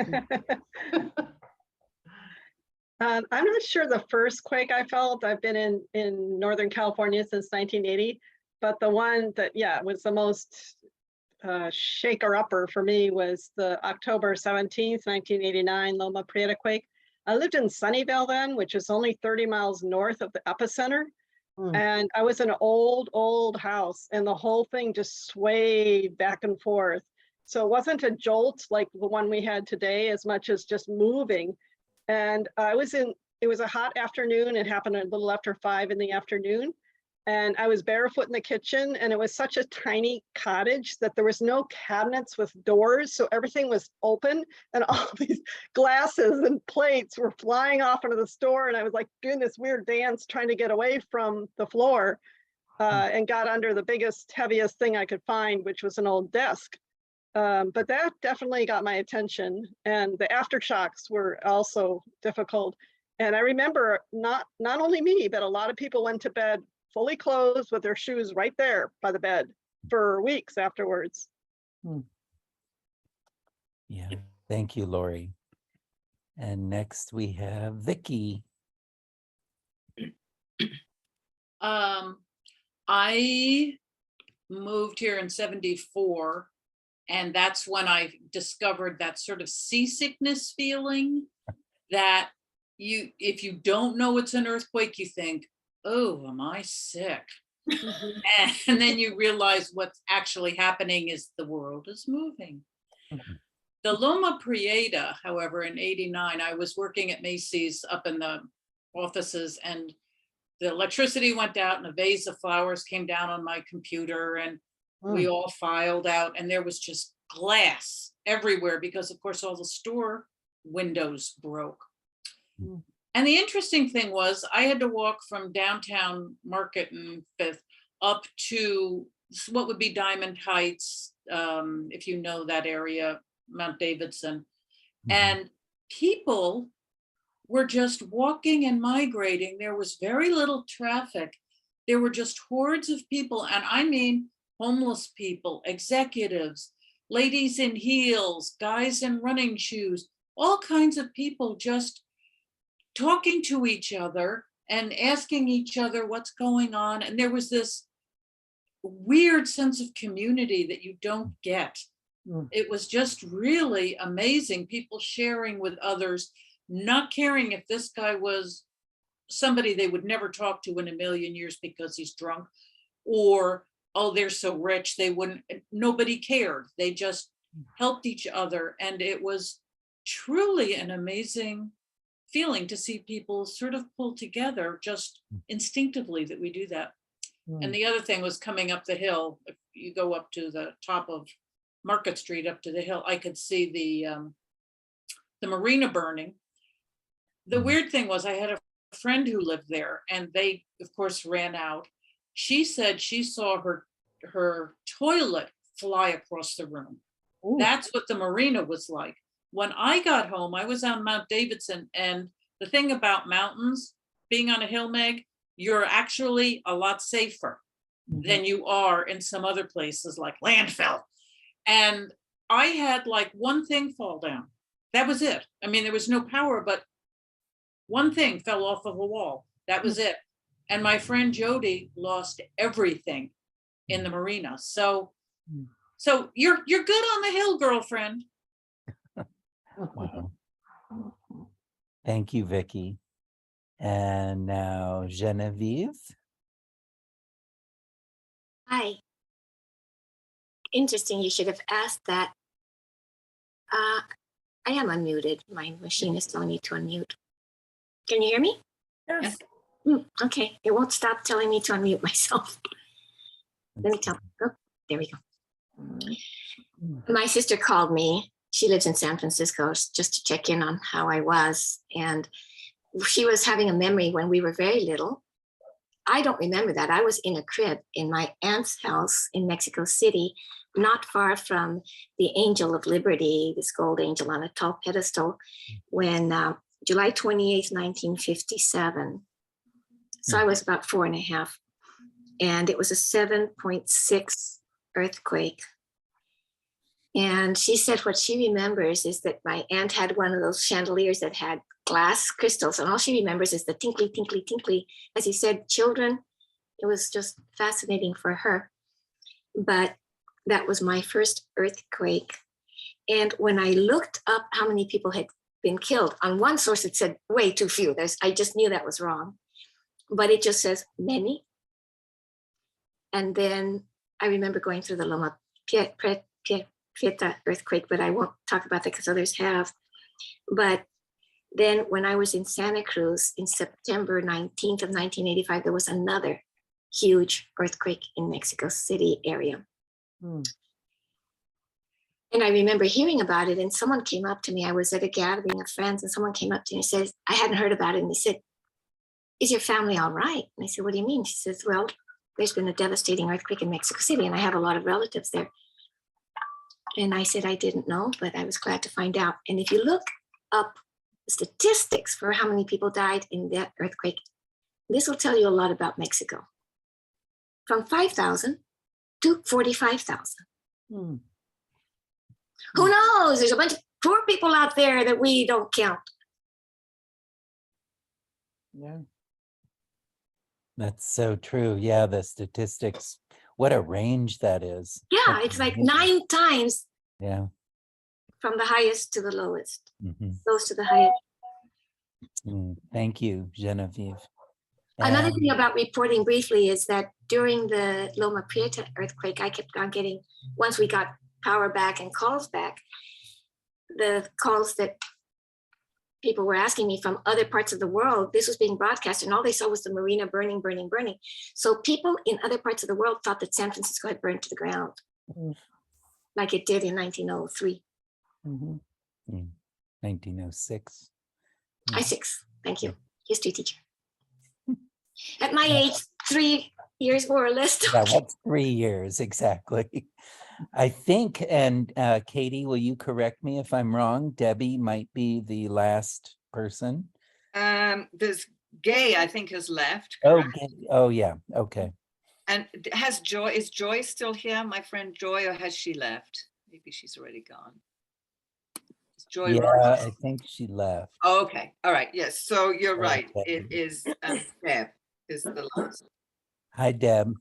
I'm not sure the first quake I felt. I've been in Northern California since 1980, but the one that, was the most shaker-upper for me was the October 17th, 1989 Loma Prieta quake. I lived in Sunnyvale then, which is only 30 miles north of the epicenter. And I was in an old house, and the whole thing just swayed back and forth. So it wasn't a jolt like the one we had today, as much as just moving. And it was a hot afternoon. It happened a little after 5 in the afternoon. And I was barefoot in the kitchen, and it was such a tiny cottage that there was no cabinets with doors. So everything was open, and all these glasses and plates were flying off into the store. And I was like doing this weird dance, trying to get away from the floor, and got under the biggest, heaviest thing I could find, which was an old desk. But that definitely got my attention. And the aftershocks were also difficult. And I remember not only me, but a lot of people went to bed fully clothed with their shoes right there by the bed for weeks afterwards. Yeah, thank you, Lori. And next we have Vicky. I moved here in 74, and that's when I discovered that sort of seasickness feeling that if you don't know it's an earthquake, you think, oh, am I sick? And then you realize what's actually happening is the world is moving. The Loma Prieta, however, in 89, I was working at Macy's up in the offices, and the electricity went out and a vase of flowers came down on my computer, and we all filed out, and there was just glass everywhere because, of course, all the store windows broke. And the interesting thing was I had to walk from downtown Market and Fifth up to what would be Diamond Heights, if you know that area, Mount Davidson. And people were just walking and migrating. There was very little traffic. There were just hordes of people. And I mean, homeless people, executives, ladies in heels, guys in running shoes, all kinds of people just talking to each other and asking each other what's going on. And there was this weird sense of community that you don't get. Mm. It was just really amazing. People sharing with others, not caring if this guy was somebody they would never talk to in a million years because he's drunk, or, oh, they're so rich, they wouldn't, nobody cared. They just helped each other. And it was truly an amazing feeling to see people sort of pull together just instinctively that we do that. And the other thing was coming up the hill. If you go up to the top of Market Street up to the hill, I could see the marina burning. The weird thing was I had a friend who lived there, and they of course ran out. She said she saw her toilet fly across the room. Ooh. That's what the marina was like. When I got home, I was on Mount Davidson, and the thing about mountains, being on a hill, Meg, you're actually a lot safer than you are in some other places like landfill. And I had like one thing fall down. That was it. I mean, there was no power, but one thing fell off of a wall. That was it. And my friend Jody lost everything in the marina. So you're good on the hill, girlfriend. Wow. Thank you, Vicky. And now Genevieve. Hi. Interesting, you should have asked that. I am unmuted. My machine is telling me to unmute. Can you hear me? Yes. Okay, it won't stop telling me to unmute myself. Let me tell. Oh, there we go. My sister called me. She lives in San Francisco just to check in on how I was. And she was having a memory when we were very little. I don't remember that. I was in a crib in my aunt's house in Mexico City, not far from the Angel of Liberty, this gold angel on a tall pedestal, when July 28th, 1957. So I was about 4.5. And it was a 7.6 earthquake. And she said what she remembers is that my aunt had one of those chandeliers that had glass crystals, and all she remembers is the tinkly, tinkly, tinkly. As he said, children, it was just fascinating for her. But that was my first earthquake. And when I looked up how many people had been killed, on one source it said way too few. I just knew that was wrong. But it just says many. And then I remember going through the Loma Prieta earthquake, but I won't talk about that because others have. But then when I was in Santa Cruz in September 19th of 1985, there was another huge earthquake in Mexico City area. And I remember hearing about it, and someone came up to me. I was at a gathering of friends, and someone came up to me and says, I hadn't heard about it. And he said, is your family all right? And I said, what do you mean? She says, well, there's been a devastating earthquake in Mexico City, and I have a lot of relatives there. And I said, I didn't know, but I was glad to find out. And if you look up statistics for how many people died in that earthquake, this will tell you a lot about Mexico. From 5,000 to 45,000. Who knows? There's a bunch of poor people out there that we don't count. Yeah. That's so true. Yeah, the statistics, what a range that is. Yeah, That's it's like amazing. 9 times Yeah. from the highest to the lowest. Mhm. Close to the highest. Thank you, Genevieve. Another And- thing about reporting briefly is that during the Loma Prieta earthquake, I kept on getting, once we got power back and calls back, the calls that people were asking me from other parts of the world, this was being broadcast, and all they saw was the marina burning, burning, burning. So people in other parts of the world thought that San Francisco had burned to the ground, like it did in 1903. 1906. I 6, thank you, history teacher. At my age, 3 years more or less. Yeah, what's 3 years exactly? I think, and Katie, will you correct me if I'm wrong? Debbie might be the last person. There's Gay, I think, has left. Oh, correct? oh yeah, okay. And is Joy still here, my friend Joy, or has she left? Maybe she's already gone. Joy Yeah, Ross? I think she left. Okay, all right, yes, so you're right. Okay. It is Deb is the last. Hi, Deb.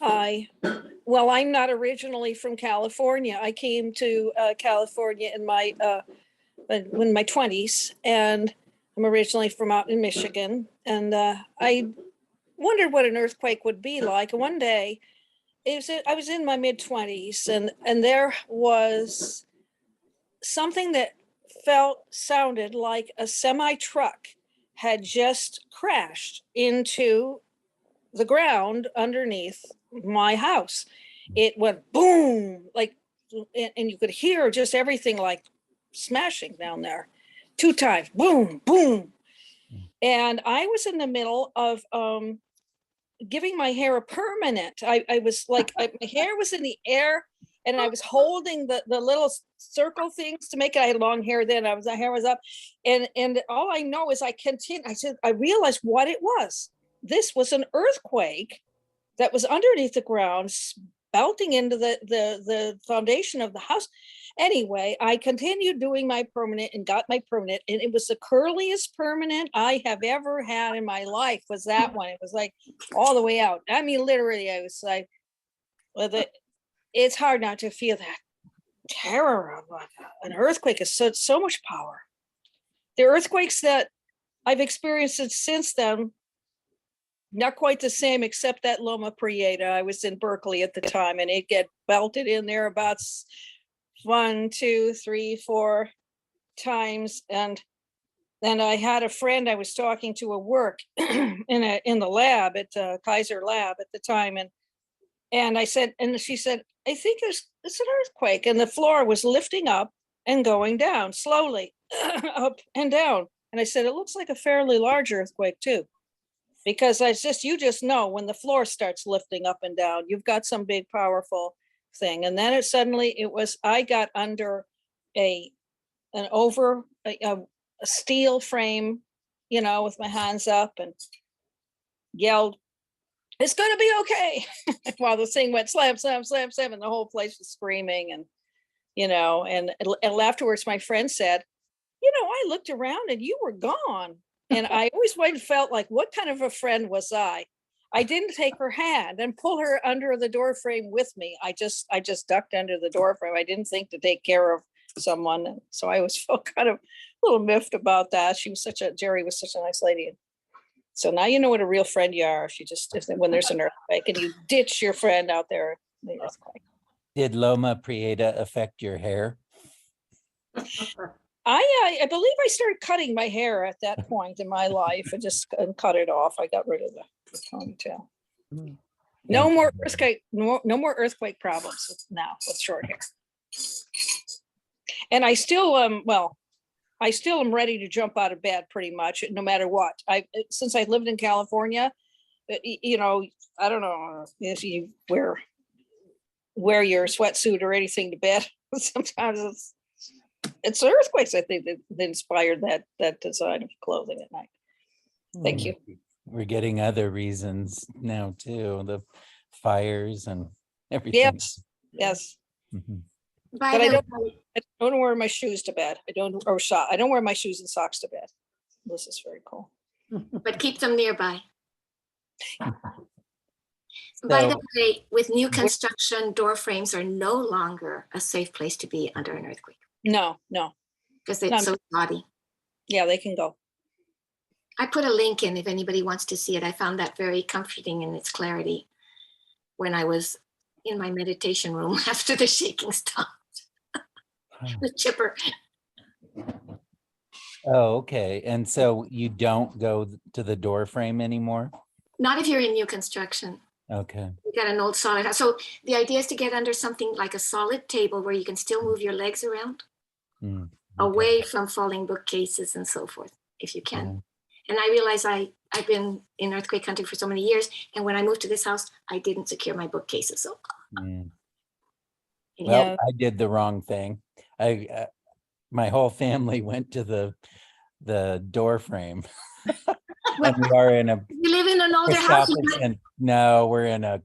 Hi. Well, I'm not originally from California. I came to California in my 20s, and I'm originally from out in Michigan. And I wondered what an earthquake would be like. And one day, I was in my mid 20s, and there was something that sounded like a semi truck had just crashed into the ground underneath my house. It went boom, like, and you could hear just everything like smashing down there 2 times, boom, boom. And I was in the middle of giving my hair a permanent. I was like, my hair was in the air, and I was holding the little circle things to make it. I had long hair then. My hair was up, and all I know is I said I realized what it was. This was an earthquake that was underneath the ground, belting into the foundation of the house. Anyway, I continued doing my permanent and got my permanent, and it was the curliest permanent I have ever had in my life. Was that one? It was like all the way out. I mean, literally, I was like, it's hard not to feel that terror of like an earthquake is so much power. The earthquakes that I've experienced since then, not quite the same, except that Loma Prieta. I was in Berkeley at the time, and it get belted in there about 1, 2, 3, 4 times. And then I had a friend I was talking to at work in the lab at Kaiser Lab at the time, and I said, and she said, I think it's an earthquake, and the floor was lifting up and going down slowly, up and down. And I said, it looks like a fairly large earthquake too. Because you just know when the floor starts lifting up and down, you've got some big, powerful thing. And then I got under a steel frame, with my hands up, and yelled, it's going to be okay. While the thing went slam, slam, slam, slam, and the whole place was screaming. And afterwards, my friend said, I looked around and you were gone. And I always felt like, what kind of a friend was I? I didn't take her hand and pull her under the door frame with me. I just ducked under the door frame. I didn't think to take care of someone. And so I always felt kind of a little miffed about that. Jerry was such a nice lady. So now you know what a real friend you are. When there's an earthquake and you ditch your friend out there. The earthquake. Did Loma Prieta affect your hair? I believe I started cutting my hair at that point in my life and just cut it off. I got rid of the ponytail. No more earthquake problems now with short hair. And I still am ready to jump out of bed pretty much, no matter what. Since I lived in California, I don't know if you wear your sweatsuit or anything to bed. Sometimes it's earthquakes, I think, that inspired that design of clothing at night. Thank you. We're getting other reasons now too, the fires and everything. Yes. Mhm. But I don't wear my shoes to bed. I don't wear my shoes and socks to bed. This is very cool. But keep them nearby. By the way, with new construction, door frames are no longer a safe place to be under an earthquake. No. Because it's so naughty. Yeah, they can go. I put a link in if anybody wants to see it. I found that very comforting in its clarity when I was in my meditation room after the shaking stopped. The chipper. Oh, okay. And so you don't go to the door frame anymore? Not if you're in new construction. Okay. You got an old solid house. So the idea is to get under something like a solid table where you can still move your legs around, away from falling bookcases and so forth, if you can. Yeah. And I realize I've been in earthquake country for so many years. And when I moved to this house, I didn't secure my bookcases. So Well, I did the wrong thing. My whole family went to the door frame. And we are in a You live in an older house. No, we're in a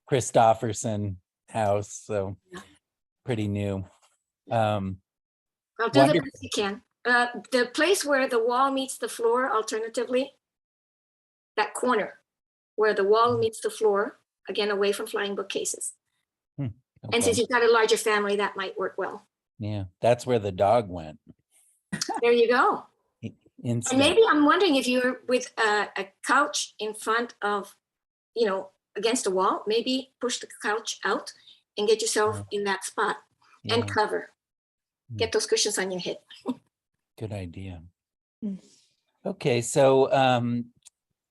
Christofferson house, so pretty new. I'll do the Wonderful. best you can. The place where the wall meets the floor, alternatively, that corner where the wall meets the floor, again, away from flying bookcases. And Okay. since you've got a larger family, that might work well. Yeah, that's where the dog went. There you go. And Instead. maybe I'm wondering if you're with a couch in front of, against a wall, maybe push the couch out and get yourself in that spot and Yeah, cover. Get those cushions on your head. good idea. Mm. Okay, so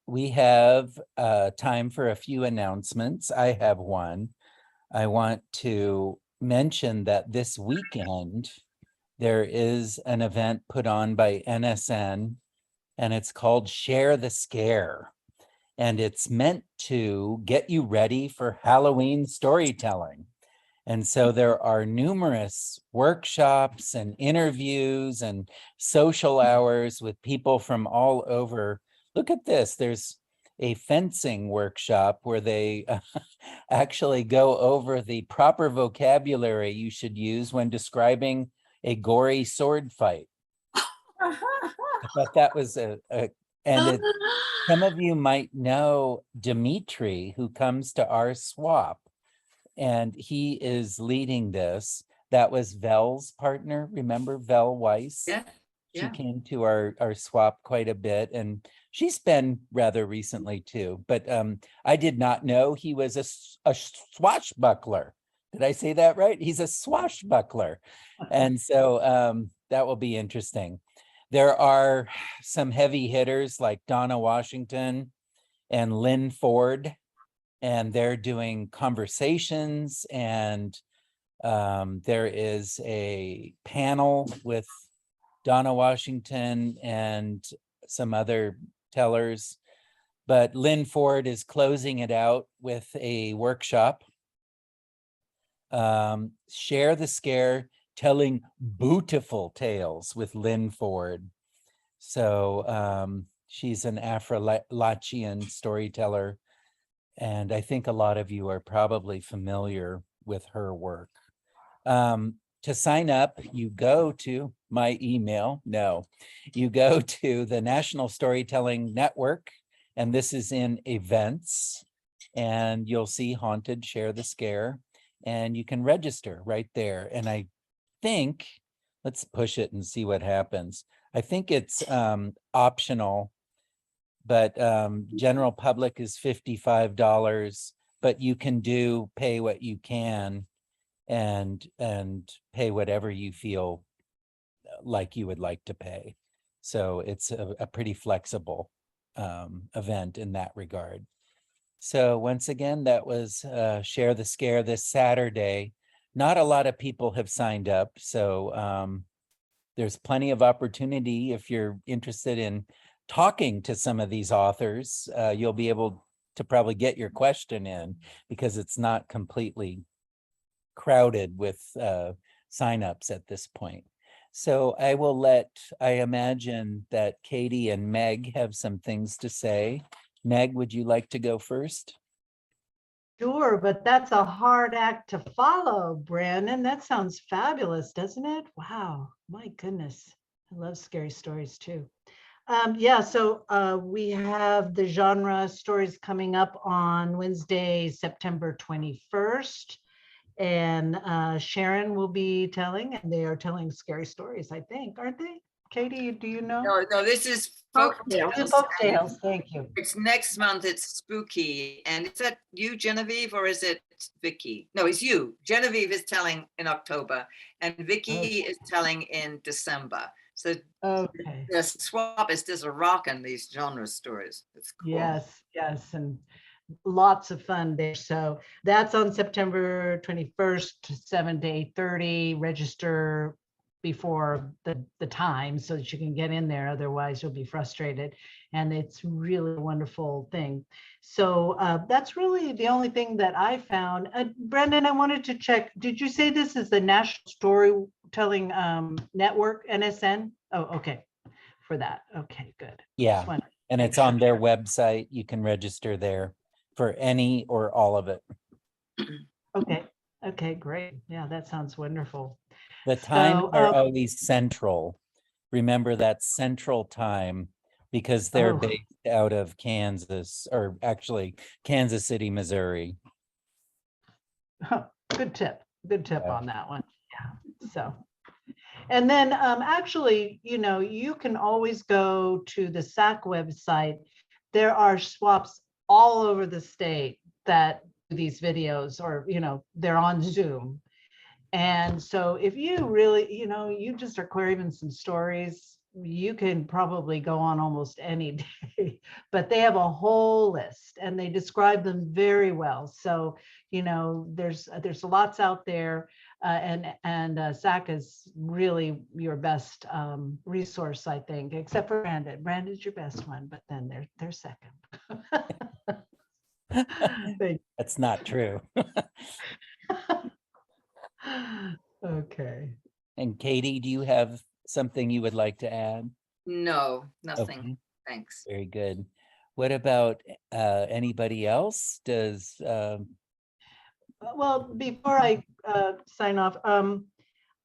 we have time for a few announcements. I have one. I want to mention that this weekend, there is an event put on by NSN, and it's called Share the Scare. And it's meant to get you ready for Halloween storytelling. And so there are numerous workshops and interviews and social hours with people from all over. Look at this. There's a fencing workshop where they actually go over the proper vocabulary you should use when describing a gory sword fight. I thought that was some of you might know Dimitri, who comes to our swap, and he is leading this. That was Vel's partner. Remember Vel Weiss? Yeah. She Yeah. came to our swap quite a bit, and she's been rather recently too. But I did not know he was a swashbuckler. Did I say that right? He's a swashbuckler. And so that will be interesting. There are some heavy hitters like Donna Washington and Lynn Ford, and they're doing conversations, and there is a panel with Donna Washington and some other tellers, but Lynn Ford is closing it out with a workshop. Share the Scare, telling beautiful tales with Lynn Ford. So she's an Afro-Lachian storyteller, and I think a lot of you are probably familiar with her work. To sign up, you go to my email. No, you go to the National Storytelling Network, and this is in events, and you'll see Haunted Share the Scare, and you can register right there. And I think, let's push it and see what happens. I think it's optional, but general public is $55, but you can pay what you can and pay whatever you feel like you would like to pay. So it's a pretty flexible event in that regard. So once again, that was Share the Scare this Saturday. Not a lot of people have signed up, so there's plenty of opportunity. If you're interested in talking to some of these authors, you'll be able to probably get your question in, because it's not completely crowded with signups at this point. So I imagine that Katie and Meg have some things to say. Meg, would you like to go first? Sure, but that's a hard act to follow, Brandon. That sounds fabulous, doesn't it? Wow, my goodness. I love scary stories too. Yeah, so we have the genre stories coming up on Wednesday, September 21st. And Sharon will be telling, and they are telling scary stories, I think, aren't they? Katie, do you know? No, this is folk tales. Folk tales, thank you. It's next month. It's spooky. And is that you, Genevieve, or is it Vicky? No, it's you. Genevieve is telling in October, and Vicky is telling in December. So Okay. the swap is just a rock in these genre stories. It's cool. Yes, yes, and lots of fun there. So that's on September 21st, 7 to 8:30. Register before the time so that you can get in there. Otherwise, you'll be frustrated. And it's really a wonderful thing. So that's really the only thing that I found. Brendan, I wanted to check. Did you say this is the National Storytelling Network, NSN? Oh, okay. For that. Okay, good. Yeah, Just wanted to and make it's on sure. their website. You can register there for any or all of it. Okay, Okay, great. Yeah, that sounds wonderful. The times So, are always central. Remember that central time because they're Oh. based out of Kansas, or actually Kansas City, Missouri. Good tip. Good tip Yeah. on that one. Yeah. So, and then actually, you know, you can always go to the SAC website. There are swaps all over the state that do these videos, or, you know, they're on Zoom. And so if you really, you know, you just are craving some stories, you can probably go on almost any day, but they have a whole list and they describe them very well. So, you know, there's lots out there, and SAC is really your best resource, I think, except for Brandon. Brandon's your best one, but then they're second. That's not true. Okay. And Katie, do you have something you would like to add? No, nothing. Okay, Thanks. very good. What about anybody else? Does Well, before I sign off,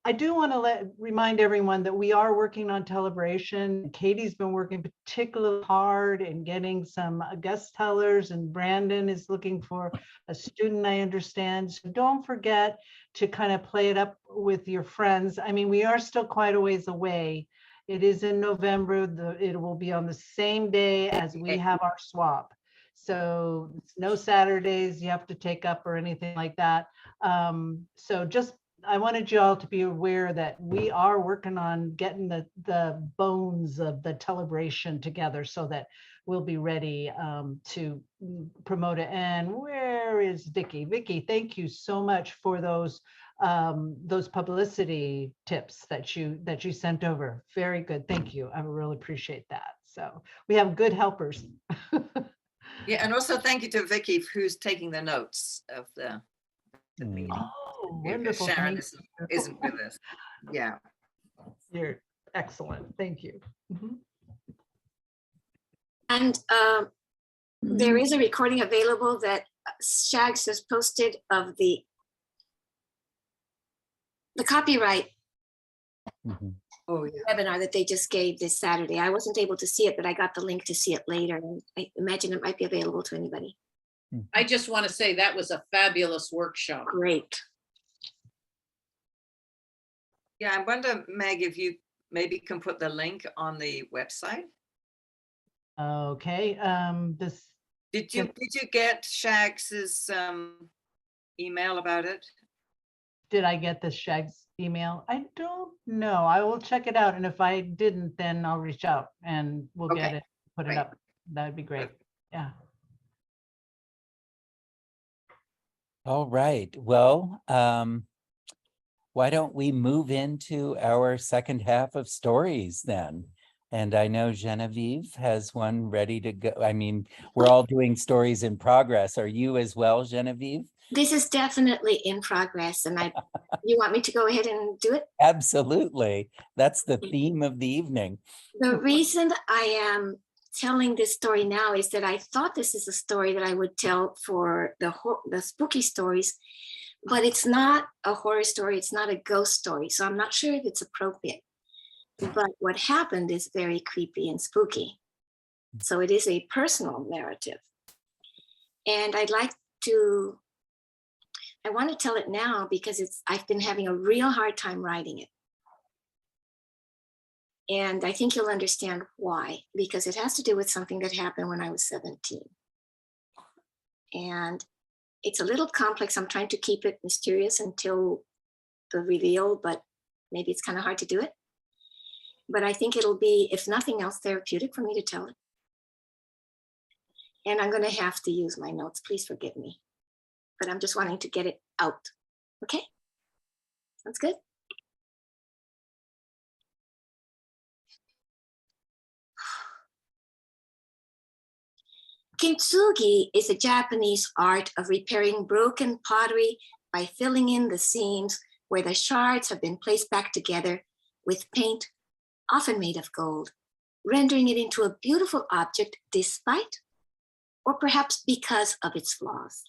I do want to remind everyone that we are working on Telebration. Katie's been working particularly hard in getting some guest tellers, and Brandon is looking for a student, I understand. So don't forget to kind of play it up with your friends. I mean, we are still quite a ways away. It is in November. It will be on the same day as we have our swap. So it's no Saturdays you have to take up or anything like that. So just, I wanted you all to be aware that we are working on getting the bones of the Telebration together so that we'll be ready to promote it. And where is Vicky? Vicky, thank you so much for those publicity tips that you sent over. Very good. Thank you. I really appreciate that. So we have good helpers. Yeah, and also thank you to Vicky, who's taking the notes of the meeting. Oh, If wonderful. Sharon Thank you. isn't with us. Yeah. You're excellent. Thank you. Mhm. And there is a recording available that Shags has posted of the copyright mhm. Oh, yeah. webinar that they just gave this Saturday. I wasn't able to see it, but I got the link to see it later. And I imagine it might be available to anybody. I just want to say that was a fabulous workshop. Great. Yeah, I wonder, Meg, if you maybe can put the link on the website. Okay. This Did you get Shags's email about it? did I get the Shags email? I don't know. I will check it out, and if I didn't, then I'll reach out and we'll get Okay, it, put it great. up. That'd be great. Yeah. All right. Well, why don't we move into our second half of stories then? And I know Genevieve has one ready to go. I mean, we're all doing stories in progress. Are you as well, Genevieve? This is definitely in progress. And you want me to go ahead and do it? Absolutely. That's the theme of the evening. The reason I am telling this story now is that I thought this is a story that I would tell for the spooky stories, but it's not a horror story. It's not a ghost story. So I'm not sure if it's appropriate. But what happened is very creepy and spooky. So it is a personal narrative. And I want to tell it now because I've been having a real hard time writing it. And I think you'll understand why, because it has to do with something that happened when I was 17. And it's a little complex. I'm trying to keep it mysterious until the reveal, but maybe it's kind of hard to do it. But I think it'll be, if nothing else, therapeutic for me to tell it. And I'm going to have to use my notes. Please forgive me. But I'm just wanting to get it out. Okay? Sounds good? Kintsugi is a Japanese art of repairing broken pottery by filling in the seams where the shards have been placed back together with paint, often made of gold, rendering it into a beautiful object despite or perhaps because of its flaws.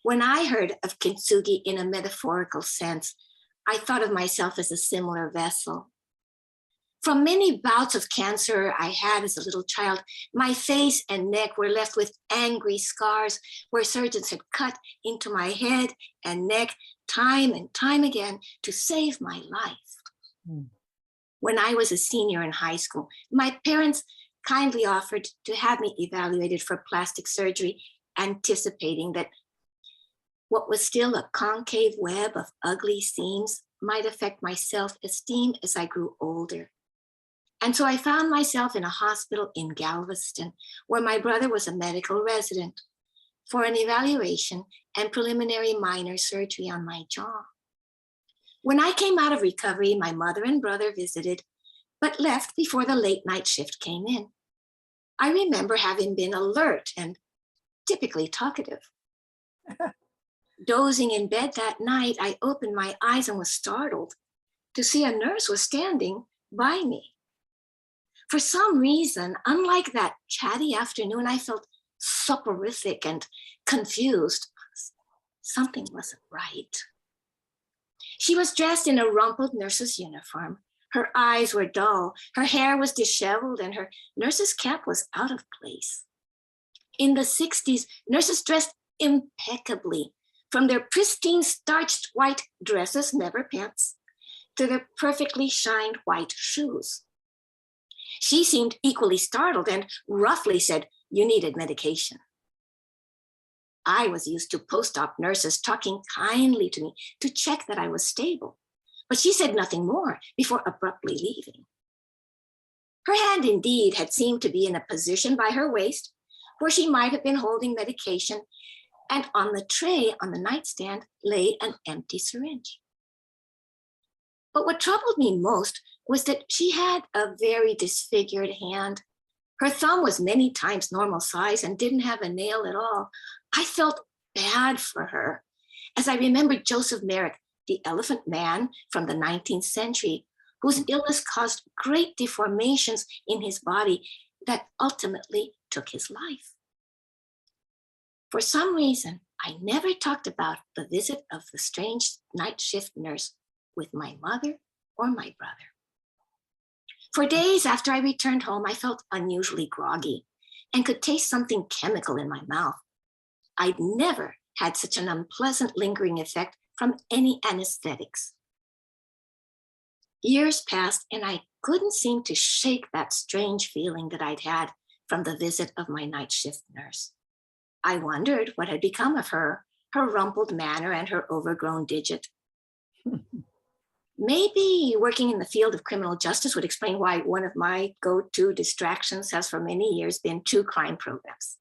When I heard of kintsugi in a metaphorical sense, I thought of myself as a similar vessel. From many bouts of cancer I had as a little child, my face and neck were left with angry scars where surgeons had cut into my head and neck time and time again to save my life. When I was a senior in high school, my parents kindly offered to have me evaluated for plastic surgery, anticipating that what was still a concave web of ugly seams might affect my self-esteem as I grew older. And so I found myself in a hospital in Galveston, where my brother was a medical resident, for an evaluation and preliminary minor surgery on my jaw. When I came out of recovery, my mother and brother visited, but left before the late night shift came in. I remember having been alert and typically talkative. Dozing in bed that night, I opened my eyes and was startled to see a nurse was standing by me. For some reason, unlike that chatty afternoon, I felt soporific and confused. Something wasn't right. She was dressed in a rumpled nurse's uniform. Her eyes were dull, her hair was disheveled, and her nurse's cap was out of place. In the 60s, nurses dressed impeccably, from their pristine starched white dresses, never pants, to their perfectly shined white shoes. She seemed equally startled and roughly said, "You needed medication." I was used to post-op nurses talking kindly to me to check that I was stable, but she said nothing more before abruptly leaving. Her hand indeed had seemed to be in a position by her waist where she might have been holding medication, and on the tray on the nightstand lay an empty syringe. But what troubled me most was that she had a very disfigured hand. Her thumb was many times normal size and didn't have a nail at all. I felt bad for her, as I remembered Joseph Merrick, the elephant man from the 19th century, whose illness caused great deformations in his body that ultimately took his life. For some reason, I never talked about the visit of the strange night shift nurse with my mother or my brother. For days after I returned home, I felt unusually groggy and could taste something chemical in my mouth. I'd never had such an unpleasant lingering effect from any anesthetics. Years passed and I couldn't seem to shake that strange feeling that I'd had from the visit of my night shift nurse. I wondered what had become of her, her rumpled manner and her overgrown digit. Maybe working in the field of criminal justice would explain why one of my go-to distractions has for many years been true crime programs.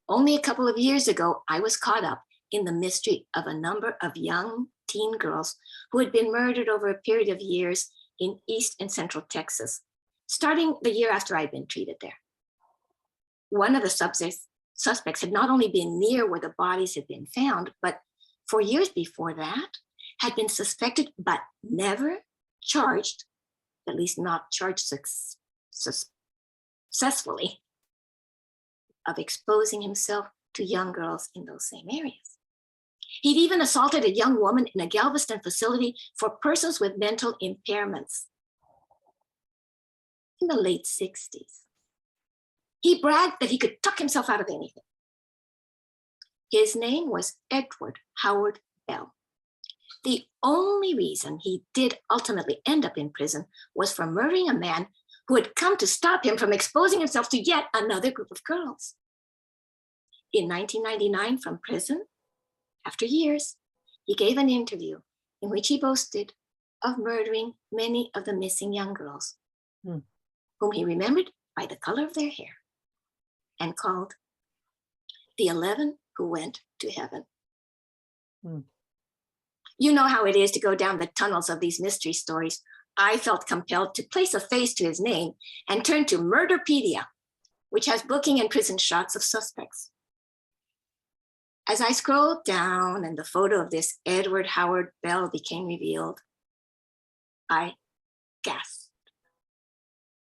Only a couple of years ago, I was caught up in the mystery of a number of young teen girls who had been murdered over a period of years in East and Central Texas, starting the year after I'd been treated there. One of the suspects had not only been near where the bodies had been found, but for years before that, had been suspected but never charged, at least not charged successfully, of exposing himself to young girls in those same areas. He'd even assaulted a young woman in a Galveston facility for persons with mental impairments in the late 60s. He bragged that he could tuck himself out of anything. His name was Edward Howard Bell. The only reason he did ultimately end up in prison was for murdering a man who had come to stop him from exposing himself to yet another group of girls. In 1999, from prison, after years, he gave an interview in which he boasted of murdering many of the missing young girls, whom he remembered by the color of their hair, and called the 11 who went to heaven. You know how it is to go down the tunnels of these mystery stories. I felt compelled to place a face to his name and turn to Murderpedia, which has booking and prison shots of suspects. As I scrolled down and the photo of this Edward Howard Bell became revealed, I gasped.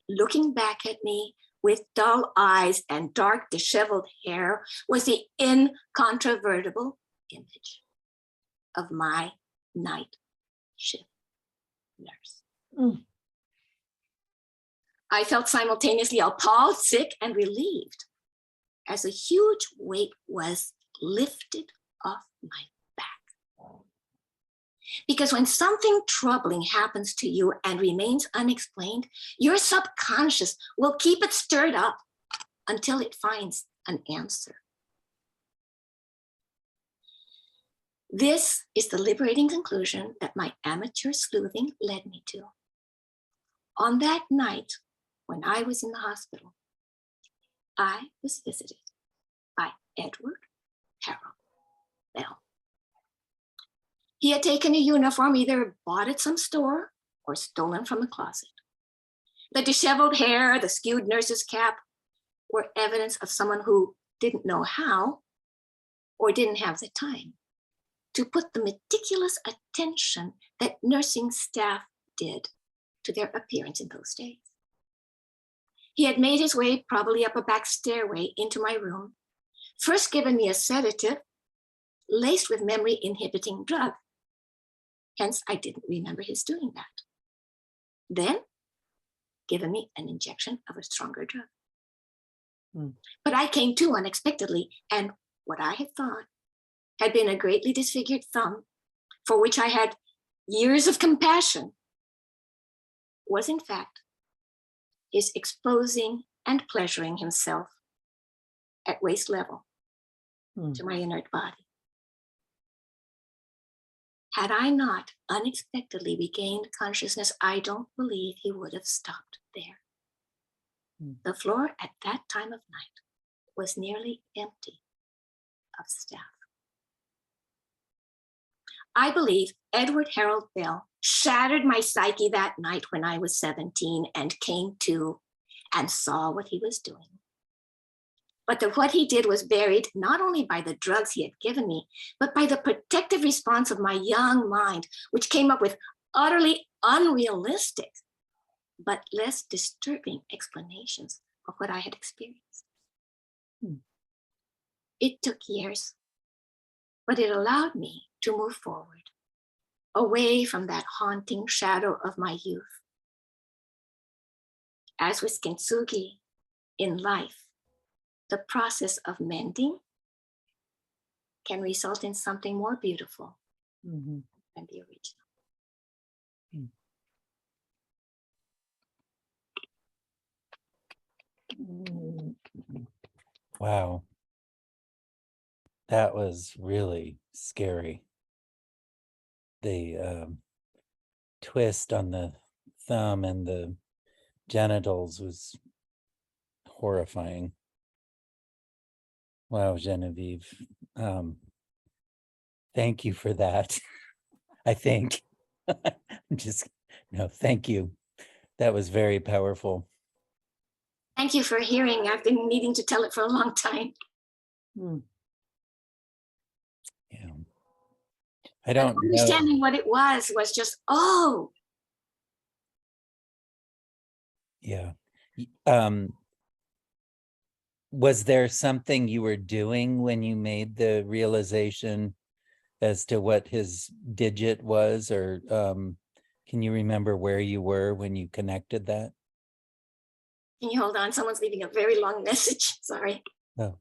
Looking back at me with dull eyes and dark disheveled hair was the incontrovertible image of my night shift nurse. I felt simultaneously appalled, sick, and relieved as a huge weight was lifted off my back. Because when something troubling happens to you and remains unexplained, your subconscious will keep it stirred up until it finds an answer. This is the liberating conclusion that my amateur sleuthing led me to. On that night, when I was in the hospital, I was visited by Edward Harold Bell. He had taken a uniform either bought at some store or stolen from a closet. The disheveled hair, the skewed nurse's cap were evidence of someone who didn't know how or didn't have the time to put the meticulous attention that nursing staff did to their appearance in those days. He had made his way probably up a back stairway into my room, first given me a sedative laced with memory inhibiting drug. Hence, I didn't remember his doing that. Then, given me an injection of a stronger drug. But I came to unexpectedly, and what I had thought had been a greatly disfigured thumb, for which I had years of compassion, was in fact his exposing and pleasuring himself at waist level to my inert body. Had I not unexpectedly regained consciousness, I don't believe he would have stopped there. The floor at that time of night was nearly empty of staff. I believe Edward Harold Bell shattered my psyche that night when I was 17 and came to and saw what he was doing. But what he did was buried not only by the drugs he had given me, but by the protective response of my young mind, which came up with utterly unrealistic, but less disturbing explanations of what I had experienced. It took years, but it allowed me to move forward, away from that haunting shadow of my youth. As with kintsugi in life, the process of mending can result in something more beautiful than the original. Wow. That was really scary. The twist on the thumb and the genitals was horrifying. Wow, Genevieve. Thank you for that. I think. I'm just, no, thank you. That was very powerful. Thank you for hearing. I've been needing to tell it for a long time. Yeah. I don't know. Understanding what it was just, oh. Yeah. Was there something you were doing when you made the realization as to what his digit was, or can you remember where you were when you connected that? Can you hold on? Someone's leaving a very long message. Sorry. Oh.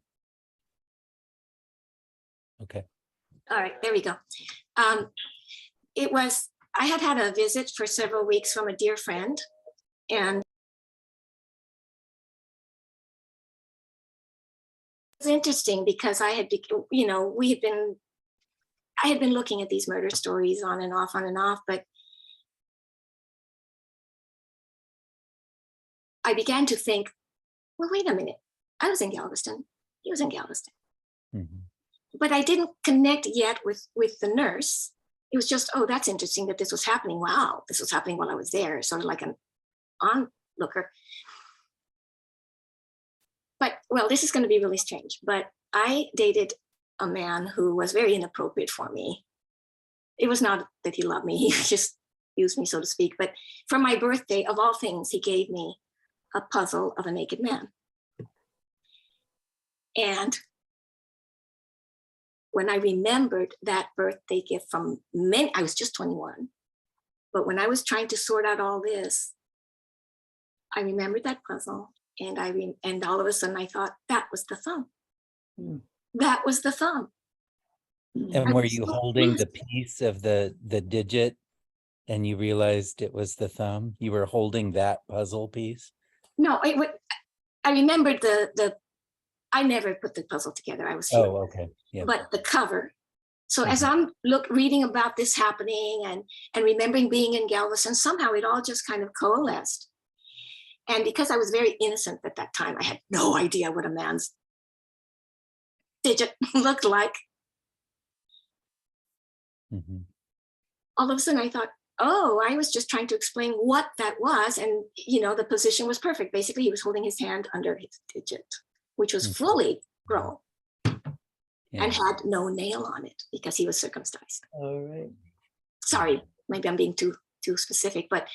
Okay. All right, there we go. I had had a visit for several weeks from a dear friend, and it was interesting because I had been looking at these murder stories on and off, but I began to think, well, wait a minute. I was in Galveston. He was in Galveston. But I didn't connect yet with the nurse. It was just, oh, that's interesting that this was happening. Wow, this was happening while I was there, sort of like an onlooker. But, well, this is going to be really strange, but I dated a man who was very inappropriate for me. It was not that he loved me, he just used me, so to speak. But for my birthday, of all things, he gave me a puzzle of a naked man. And when I remembered that birthday gift from many, I was just 21, but when I was trying to sort out all this, I remembered that puzzle, and and all of a sudden I thought, that was the thumb. Hmm. That was the thumb. And I were was you so holding the pleased. piece of the digit and you realized it was the thumb? You were holding that puzzle piece? No, I remembered I never put the puzzle together. I was here, Oh, okay. Yeah. but the cover. So as Mhm. I'm reading about this happening and remembering being in Galveston, somehow it all just kind of coalesced. And because I was very innocent at that time, I had no idea what a man's digit looked like. Mhm. All of a sudden I thought, oh, I was just trying to explain what that was. And, the position was perfect. Basically, he was holding his hand under his digit, which was Mhm. fully grown Yeah. and had no nail on it because he was circumcised. All right. Sorry, maybe I'm being too specific, but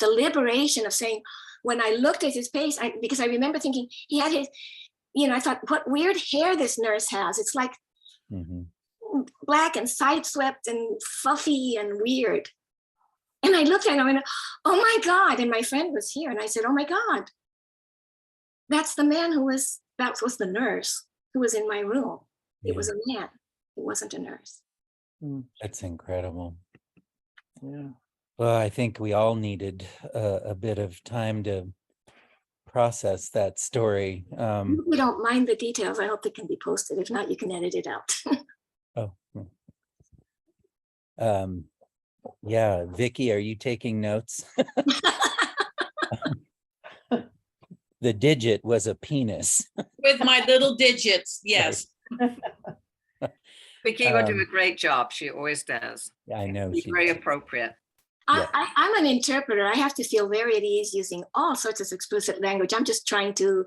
the liberation of saying, when I looked at his face, because I remember thinking he had his, I thought, what weird hair this nurse has. It's like Mhm. black and sideswept and fluffy and weird. And I looked at him and, oh my God. And my friend was here. And I said, oh my God, that's the man that was the nurse who was in my room. It was Yeah. a man. It wasn't a nurse. That's incredible. Yeah. Well, I think we all needed a bit of time to process that story. If you don't mind the details, I hope they can be posted. If not, you can edit it out. Oh. Yeah, Vicky, are you taking notes? The digit was a penis. With my little digits, yes. Vicky will do a Um, great job. She always does. I know She's she very does. appropriate. Yeah. I'm an interpreter. I have to feel very at ease using all sorts of explicit language. I'm just trying to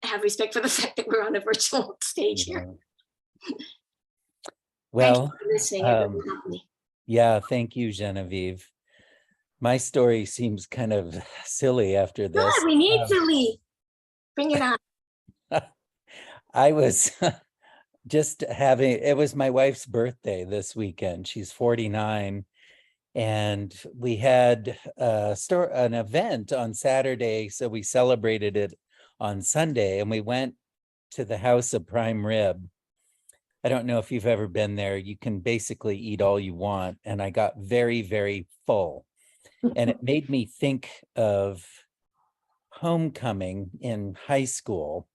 have respect for the fact that we're on a virtual stage here. Yeah. Thank you Well, for listening. It really helped me. yeah, thank you, Genevieve. My story seems kind of silly after this. Good, we need to leave. Bring it on. I was it was my wife's birthday this weekend. She's 49. And we had an event on Saturday. So we celebrated it on Sunday, and we went to the House of Prime Rib. I don't know if you've ever been there. You can basically eat all you want. And I got very, very full. And it made me think of homecoming in high school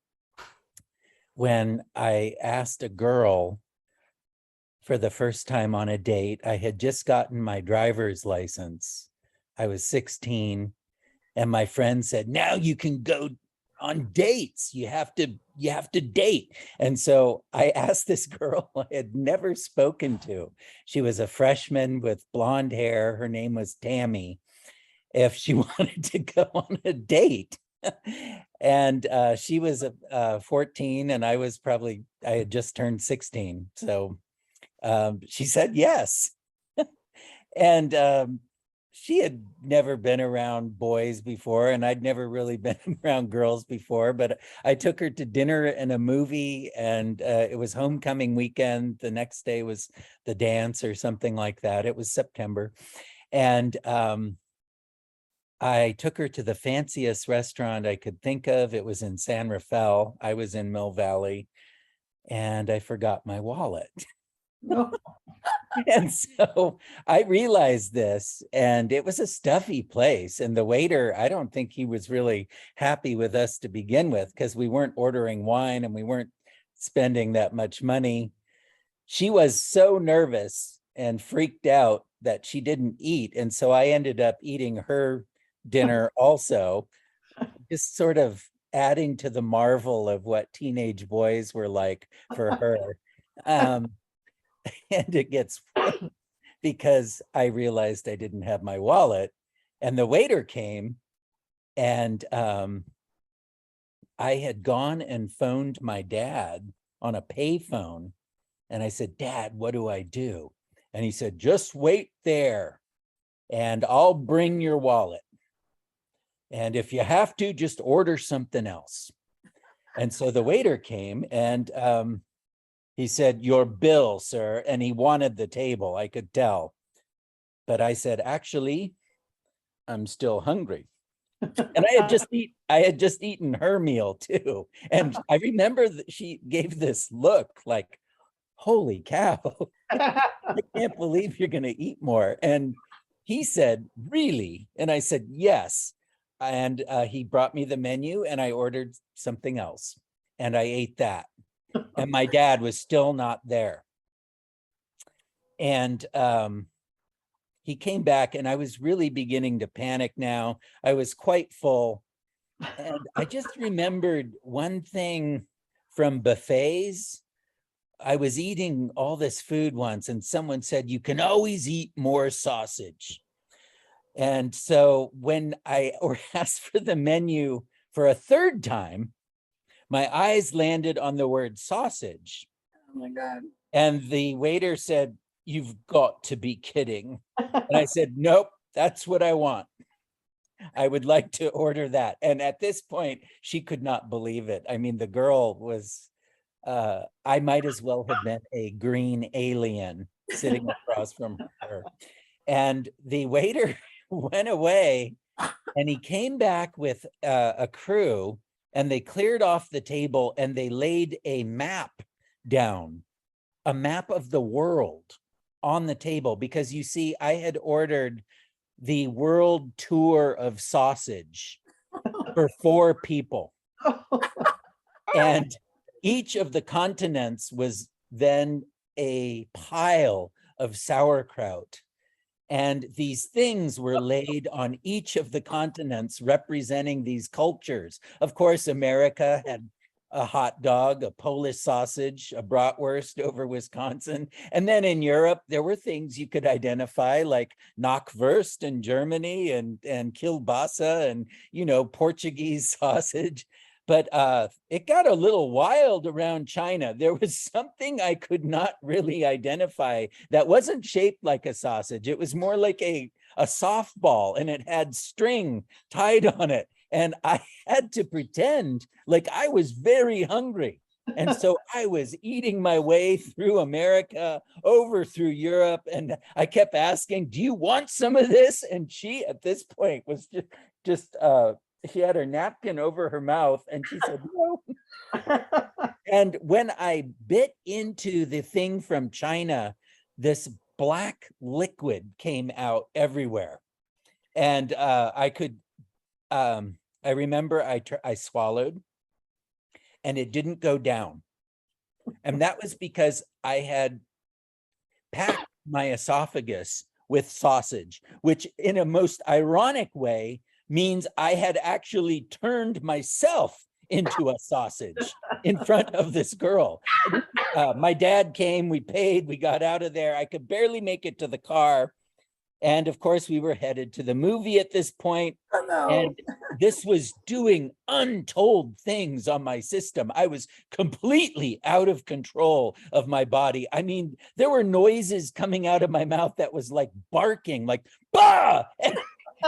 when I asked a girl for the first time on a date. I had just gotten my driver's license. I was 16, and my friend said, now you can go on dates. You have to date. And so I asked this girl I had never spoken to. She was a freshman with blonde hair. Her name was Tammy, if she wanted to go on a date. And she was 14, and I had just turned 16. So she said yes. And she had never been around boys before, and I'd never really been around girls before, but I took her to dinner and a movie, and it was homecoming weekend. The next day was the dance or something like that. It was September. And I took her to the fanciest restaurant I could think of. It was in San Rafael. I was in Mill Valley, and I forgot my wallet. No. And so I realized this, and it was a stuffy place. And the waiter, I don't think he was really happy with us to begin with, because we weren't ordering wine and we weren't spending that much money. She was so nervous and freaked out that she didn't eat. And so I ended up eating her dinner also, just sort of adding to the marvel of what teenage boys were like for her. And it gets because I realized I didn't have my wallet, and the waiter came, and I had gone and phoned my dad on a payphone, and I said, Dad, what do I do? And he said, just wait there and I'll bring your wallet. And if you have to, just order something else. And so the waiter came and he said, "Your bill, sir." And he wanted the table, I could tell. But I said, "Actually, I'm still hungry." And I had just eaten her meal too. And I remember that she gave this look like, "Holy cow, I can't believe you're gonna eat more." And he said, "Really?" And I said, "Yes." And he brought me the menu and I ordered something else and I ate that. And my dad was still not there. And he came back and I was really beginning to panic now. I was quite full. And I just remembered one thing from buffets. I was eating all this food once and someone said, "You can always eat more sausage." And so when I asked for the menu for a third time, my eyes landed on the word sausage. Oh my God. And the waiter said, "You've got to be kidding." And I said, "Nope, that's what I want. I would like to order that." And at this point, she could not believe it. I mean, the girl was, I might as well have been a green alien sitting across from her. And the waiter went away and he came back with a crew and they cleared off the table and they laid a map down, a map of the world on the table, because you see, I had ordered the world tour of sausage for 4 people. And each of the continents was then a pile of sauerkraut. And these things were laid on each of the continents representing these cultures. Of course, America had a hot dog, a Polish sausage, a bratwurst over Wisconsin. And then in Europe, there were things you could identify like knockwurst in Germany and kielbasa and, you know, Portuguese sausage. But it got a little wild around China. There was something I could not really identify that wasn't shaped like a sausage. It was more like a softball and it had string tied on it. And I had to pretend like I was very hungry. And so I was eating my way through America, over through Europe. And I kept asking, "Do you want some of this?" And she, at this point, was just she had her napkin over her mouth and she said, "No." And when I bit into the thing from China, this black liquid came out everywhere. And I could, I remember I swallowed and it didn't go down. And that was because I had packed my esophagus with sausage, which in a most ironic way means I had actually turned myself into a sausage in front of this girl. My dad came, we paid, we got out of there. I could barely make it to the car. And of course, we were headed to the movie at this point. Oh, no. And this was doing untold things on my system. I was completely out of control of my body. I mean, there were noises coming out of my mouth that was like barking, like, "Bah!"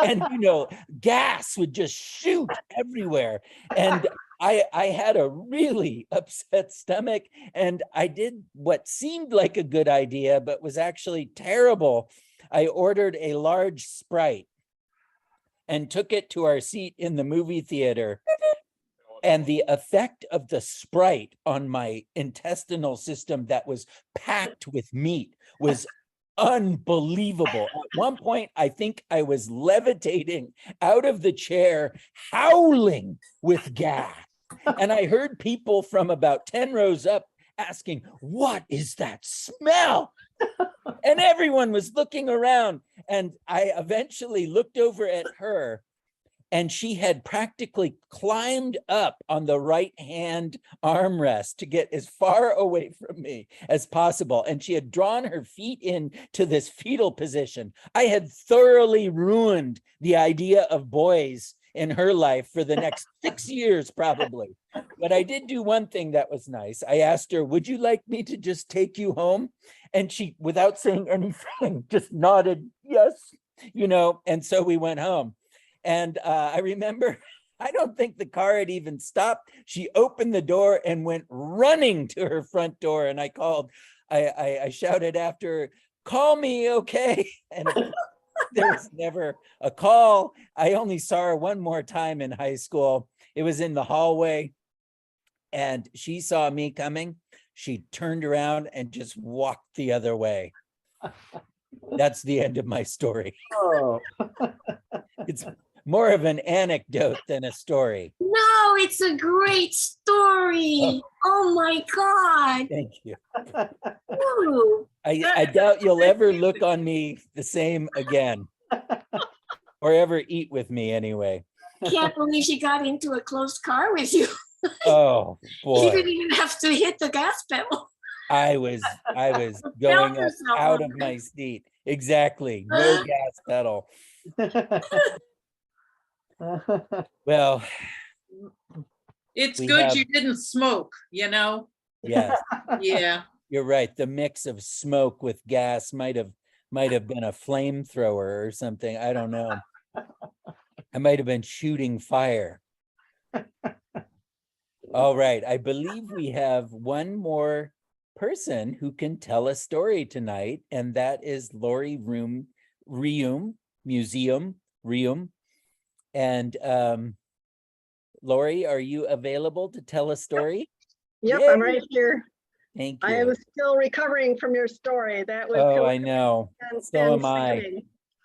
And you know, gas would just shoot everywhere. And I had a really upset stomach. And I did what seemed like a good idea, but was actually terrible. I ordered a large Sprite and took it to our seat in the movie theater. And the effect of the Sprite on my intestinal system that was packed with meat was unbelievable. At one point, I think I was levitating out of the chair, howling with gas. And I heard people from about 10 rows up asking, "What is that smell?" And everyone was looking around. And I eventually looked over at her and she had practically climbed up on the right hand armrest to get as far away from me as possible. And she had drawn her feet into this fetal position. I had thoroughly ruined the idea of boys in her life for the next 6 years, probably. But I did do one thing that was nice. I asked her, "Would you like me to just take you home?" And she, without saying anything, just nodded, "Yes," you know, and so we went home. And I remember, I don't think the car had even stopped. She opened the door and went running to her front door. And I shouted after her, "Call me, okay?" And of course, there was never a call. I only saw her one more time in high school. It was in the hallway. And she saw me coming. She turned around and just walked the other way. That's the end of my story. Oh. It's more of an anecdote than a story. No, it's a great story. Oh my God. Thank you. Ooh. I doubt you'll ever look on me the same again. Or ever eat with me anyway. Can't believe she got into a closed car with you. Oh, You boy. didn't even have to hit the gas pedal. I was going up out of my seat. Exactly. No gas pedal. Well, It's We good have- you didn't smoke, you know? yes, Yeah. you're right. The mix of smoke with gas might have been a flamethrower or something. I don't know. I might have been shooting fire. All right. I believe we have one more person who can tell a story tonight, and that is Lori Reum. And Lori, are you available to tell a story? Yep, Yay. I'm right here. Thank I you. was still recovering from your story. That was Oh, I know. and- So and am I.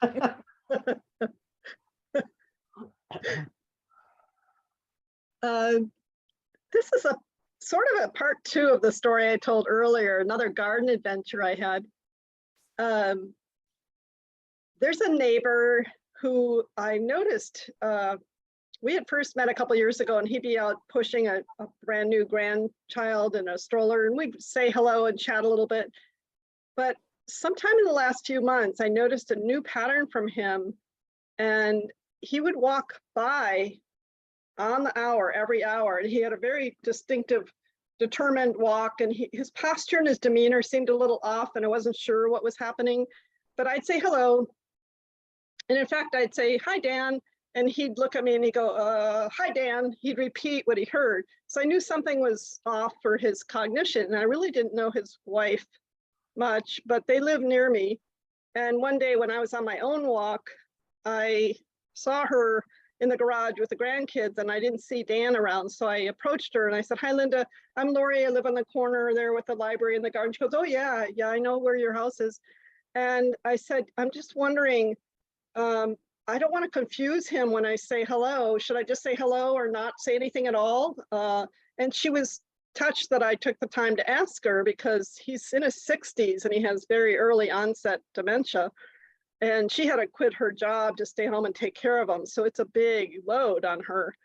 sickening. This is a sort of a part 2 of the story I told earlier, another garden adventure I had. There's a neighbor who I noticed, we had first met a couple years ago, and he'd be out pushing a brand new grandchild in a stroller, and we'd say hello and chat a little bit. But sometime in the last few months, I noticed a new pattern from him, and he would walk by on the hour, every hour, and he had a very distinctive, determined walk, and his posture and his demeanor seemed a little off, and I wasn't sure what was happening, but I'd say hello. And in fact, I'd say, "Hi, Dan." And he'd look at me and he'd go, "Hi, Dan." He'd repeat what he heard. So I knew something was off for his cognition. And I really didn't know his wife much, but they lived near me. And one day when I was on my own walk, I saw her in the garage with the grandkids, and I didn't see Dan around. So I approached her and I said, "Hi, Linda, I'm Lori. I live on the corner there with the library and the garden." She goes, "Oh yeah, I know where your house is." And I said, "I'm just wondering, I don't want to confuse him when I say hello. Should I just say hello or not say anything at all?" And she was touched that I took the time to ask her, because he's in his 60s and he has very early onset dementia. And she had to quit her job to stay home and take care of him. So it's a big load on her.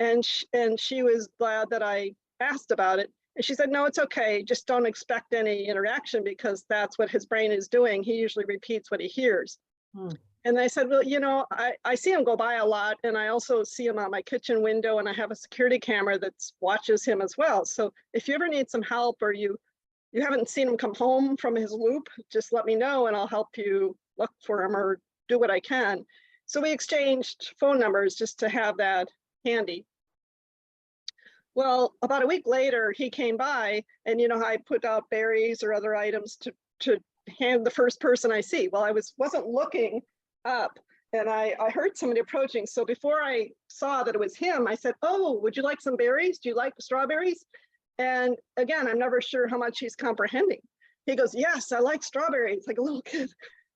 And she was glad that I asked about it. And she said, "No, it's okay. Just don't expect any interaction, because that's what his brain is doing. He usually repeats what he hears." And I said, "Well, I see him go by a lot, and I also see him out my kitchen window, and I have a security camera that watches him as well. So if you ever need some help, or you haven't seen him come home from his loop, just let me know and I'll help you look for him or do what I can." So we exchanged phone numbers just to have that handy. Well, about a week later, he came by, and I put out berries or other items to hand the first person I see. Well, I wasn't looking up, and I heard somebody approaching. So before I saw that it was him, I said, "Oh, would you like some berries? Do you like strawberries?" And again, I'm never sure how much he's comprehending. He goes, "Yes, I like strawberries," like a little kid.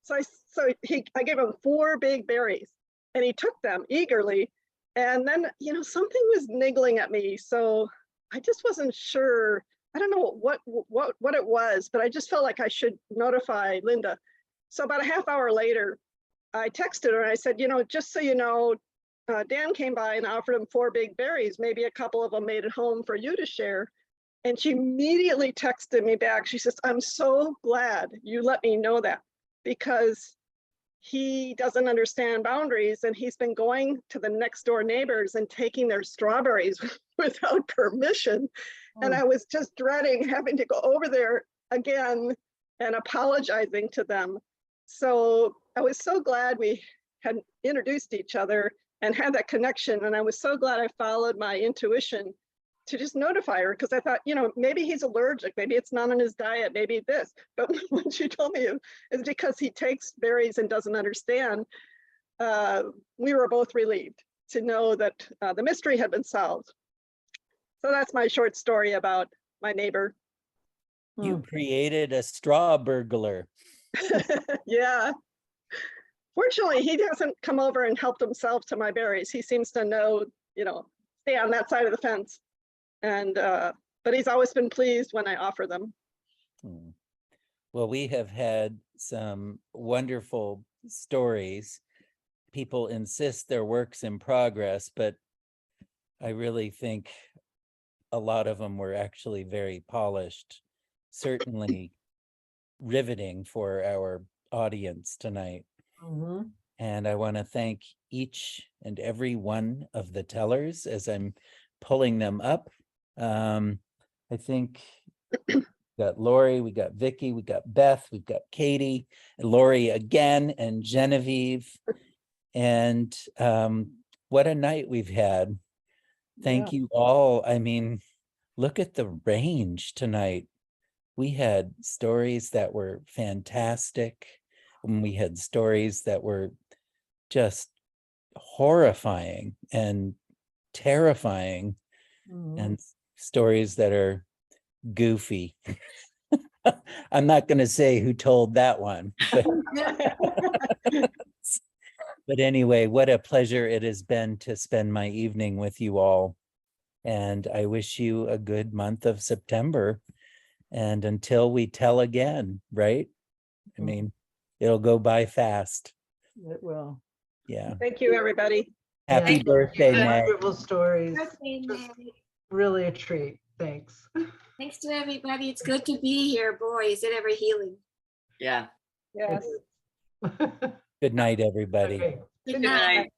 So I gave him 4 big berries, and he took them eagerly. And then, something was niggling at me. So I just wasn't sure. I don't know what it was, but I just felt like I should notify Linda. So about a half hour later, I texted her and I said, "Just so you know, Dan came by and offered him 4 big berries. Maybe a couple of them made it home for you to share." And she immediately texted me back. She says, "I'm so glad you let me know that, because he doesn't understand boundaries, and he's been going to the next door neighbors and taking their strawberries without permission." And I was just dreading having to go over there again and apologizing to them. So I was so glad we had introduced each other and had that connection. And I was so glad I followed my intuition to just notify her, because I thought, you know, maybe he's allergic, maybe it's not in his diet, maybe this. But when she told me it's because he takes berries and doesn't understand, we were both relieved to know that the mystery had been solved. So that's my short story about my neighbor. You created a straw burglar. Yeah. Fortunately, he doesn't come over and help himself to my berries. He seems to know, you know, stay on that side of the fence. And, but he's always been pleased when I offer them. Well, we have had some wonderful stories. People insist they're works in progress, but I really think a lot of them were actually very polished, certainly riveting for our audience tonight. Mhm. And I want to thank each and every one of the tellers as I'm pulling them up. I think we got Lori, we got Vicky, we got Beth, we've got Katie, and Lori again, and Genevieve. And what a night we've had. Thank you all. I mean, look at the range tonight. We had stories that were fantastic, and we had stories that were just horrifying and terrifying, and stories that are goofy. I'm not going to say who told that one, but anyway, what a pleasure it has been to spend my evening with you all. And I wish you a good month of September. And until we tell again, right? I mean, it'll go by fast. It will. Yeah. Thank you, everybody. Happy Thank birthday, you. Meg. Wonderful stories. Birthday, Just Meg. really a treat. Thanks. Thanks to everybody. It's good to be here. Boy, is it ever healing. Yeah. Yes. Good night, everybody. Okay. Good Good night. night.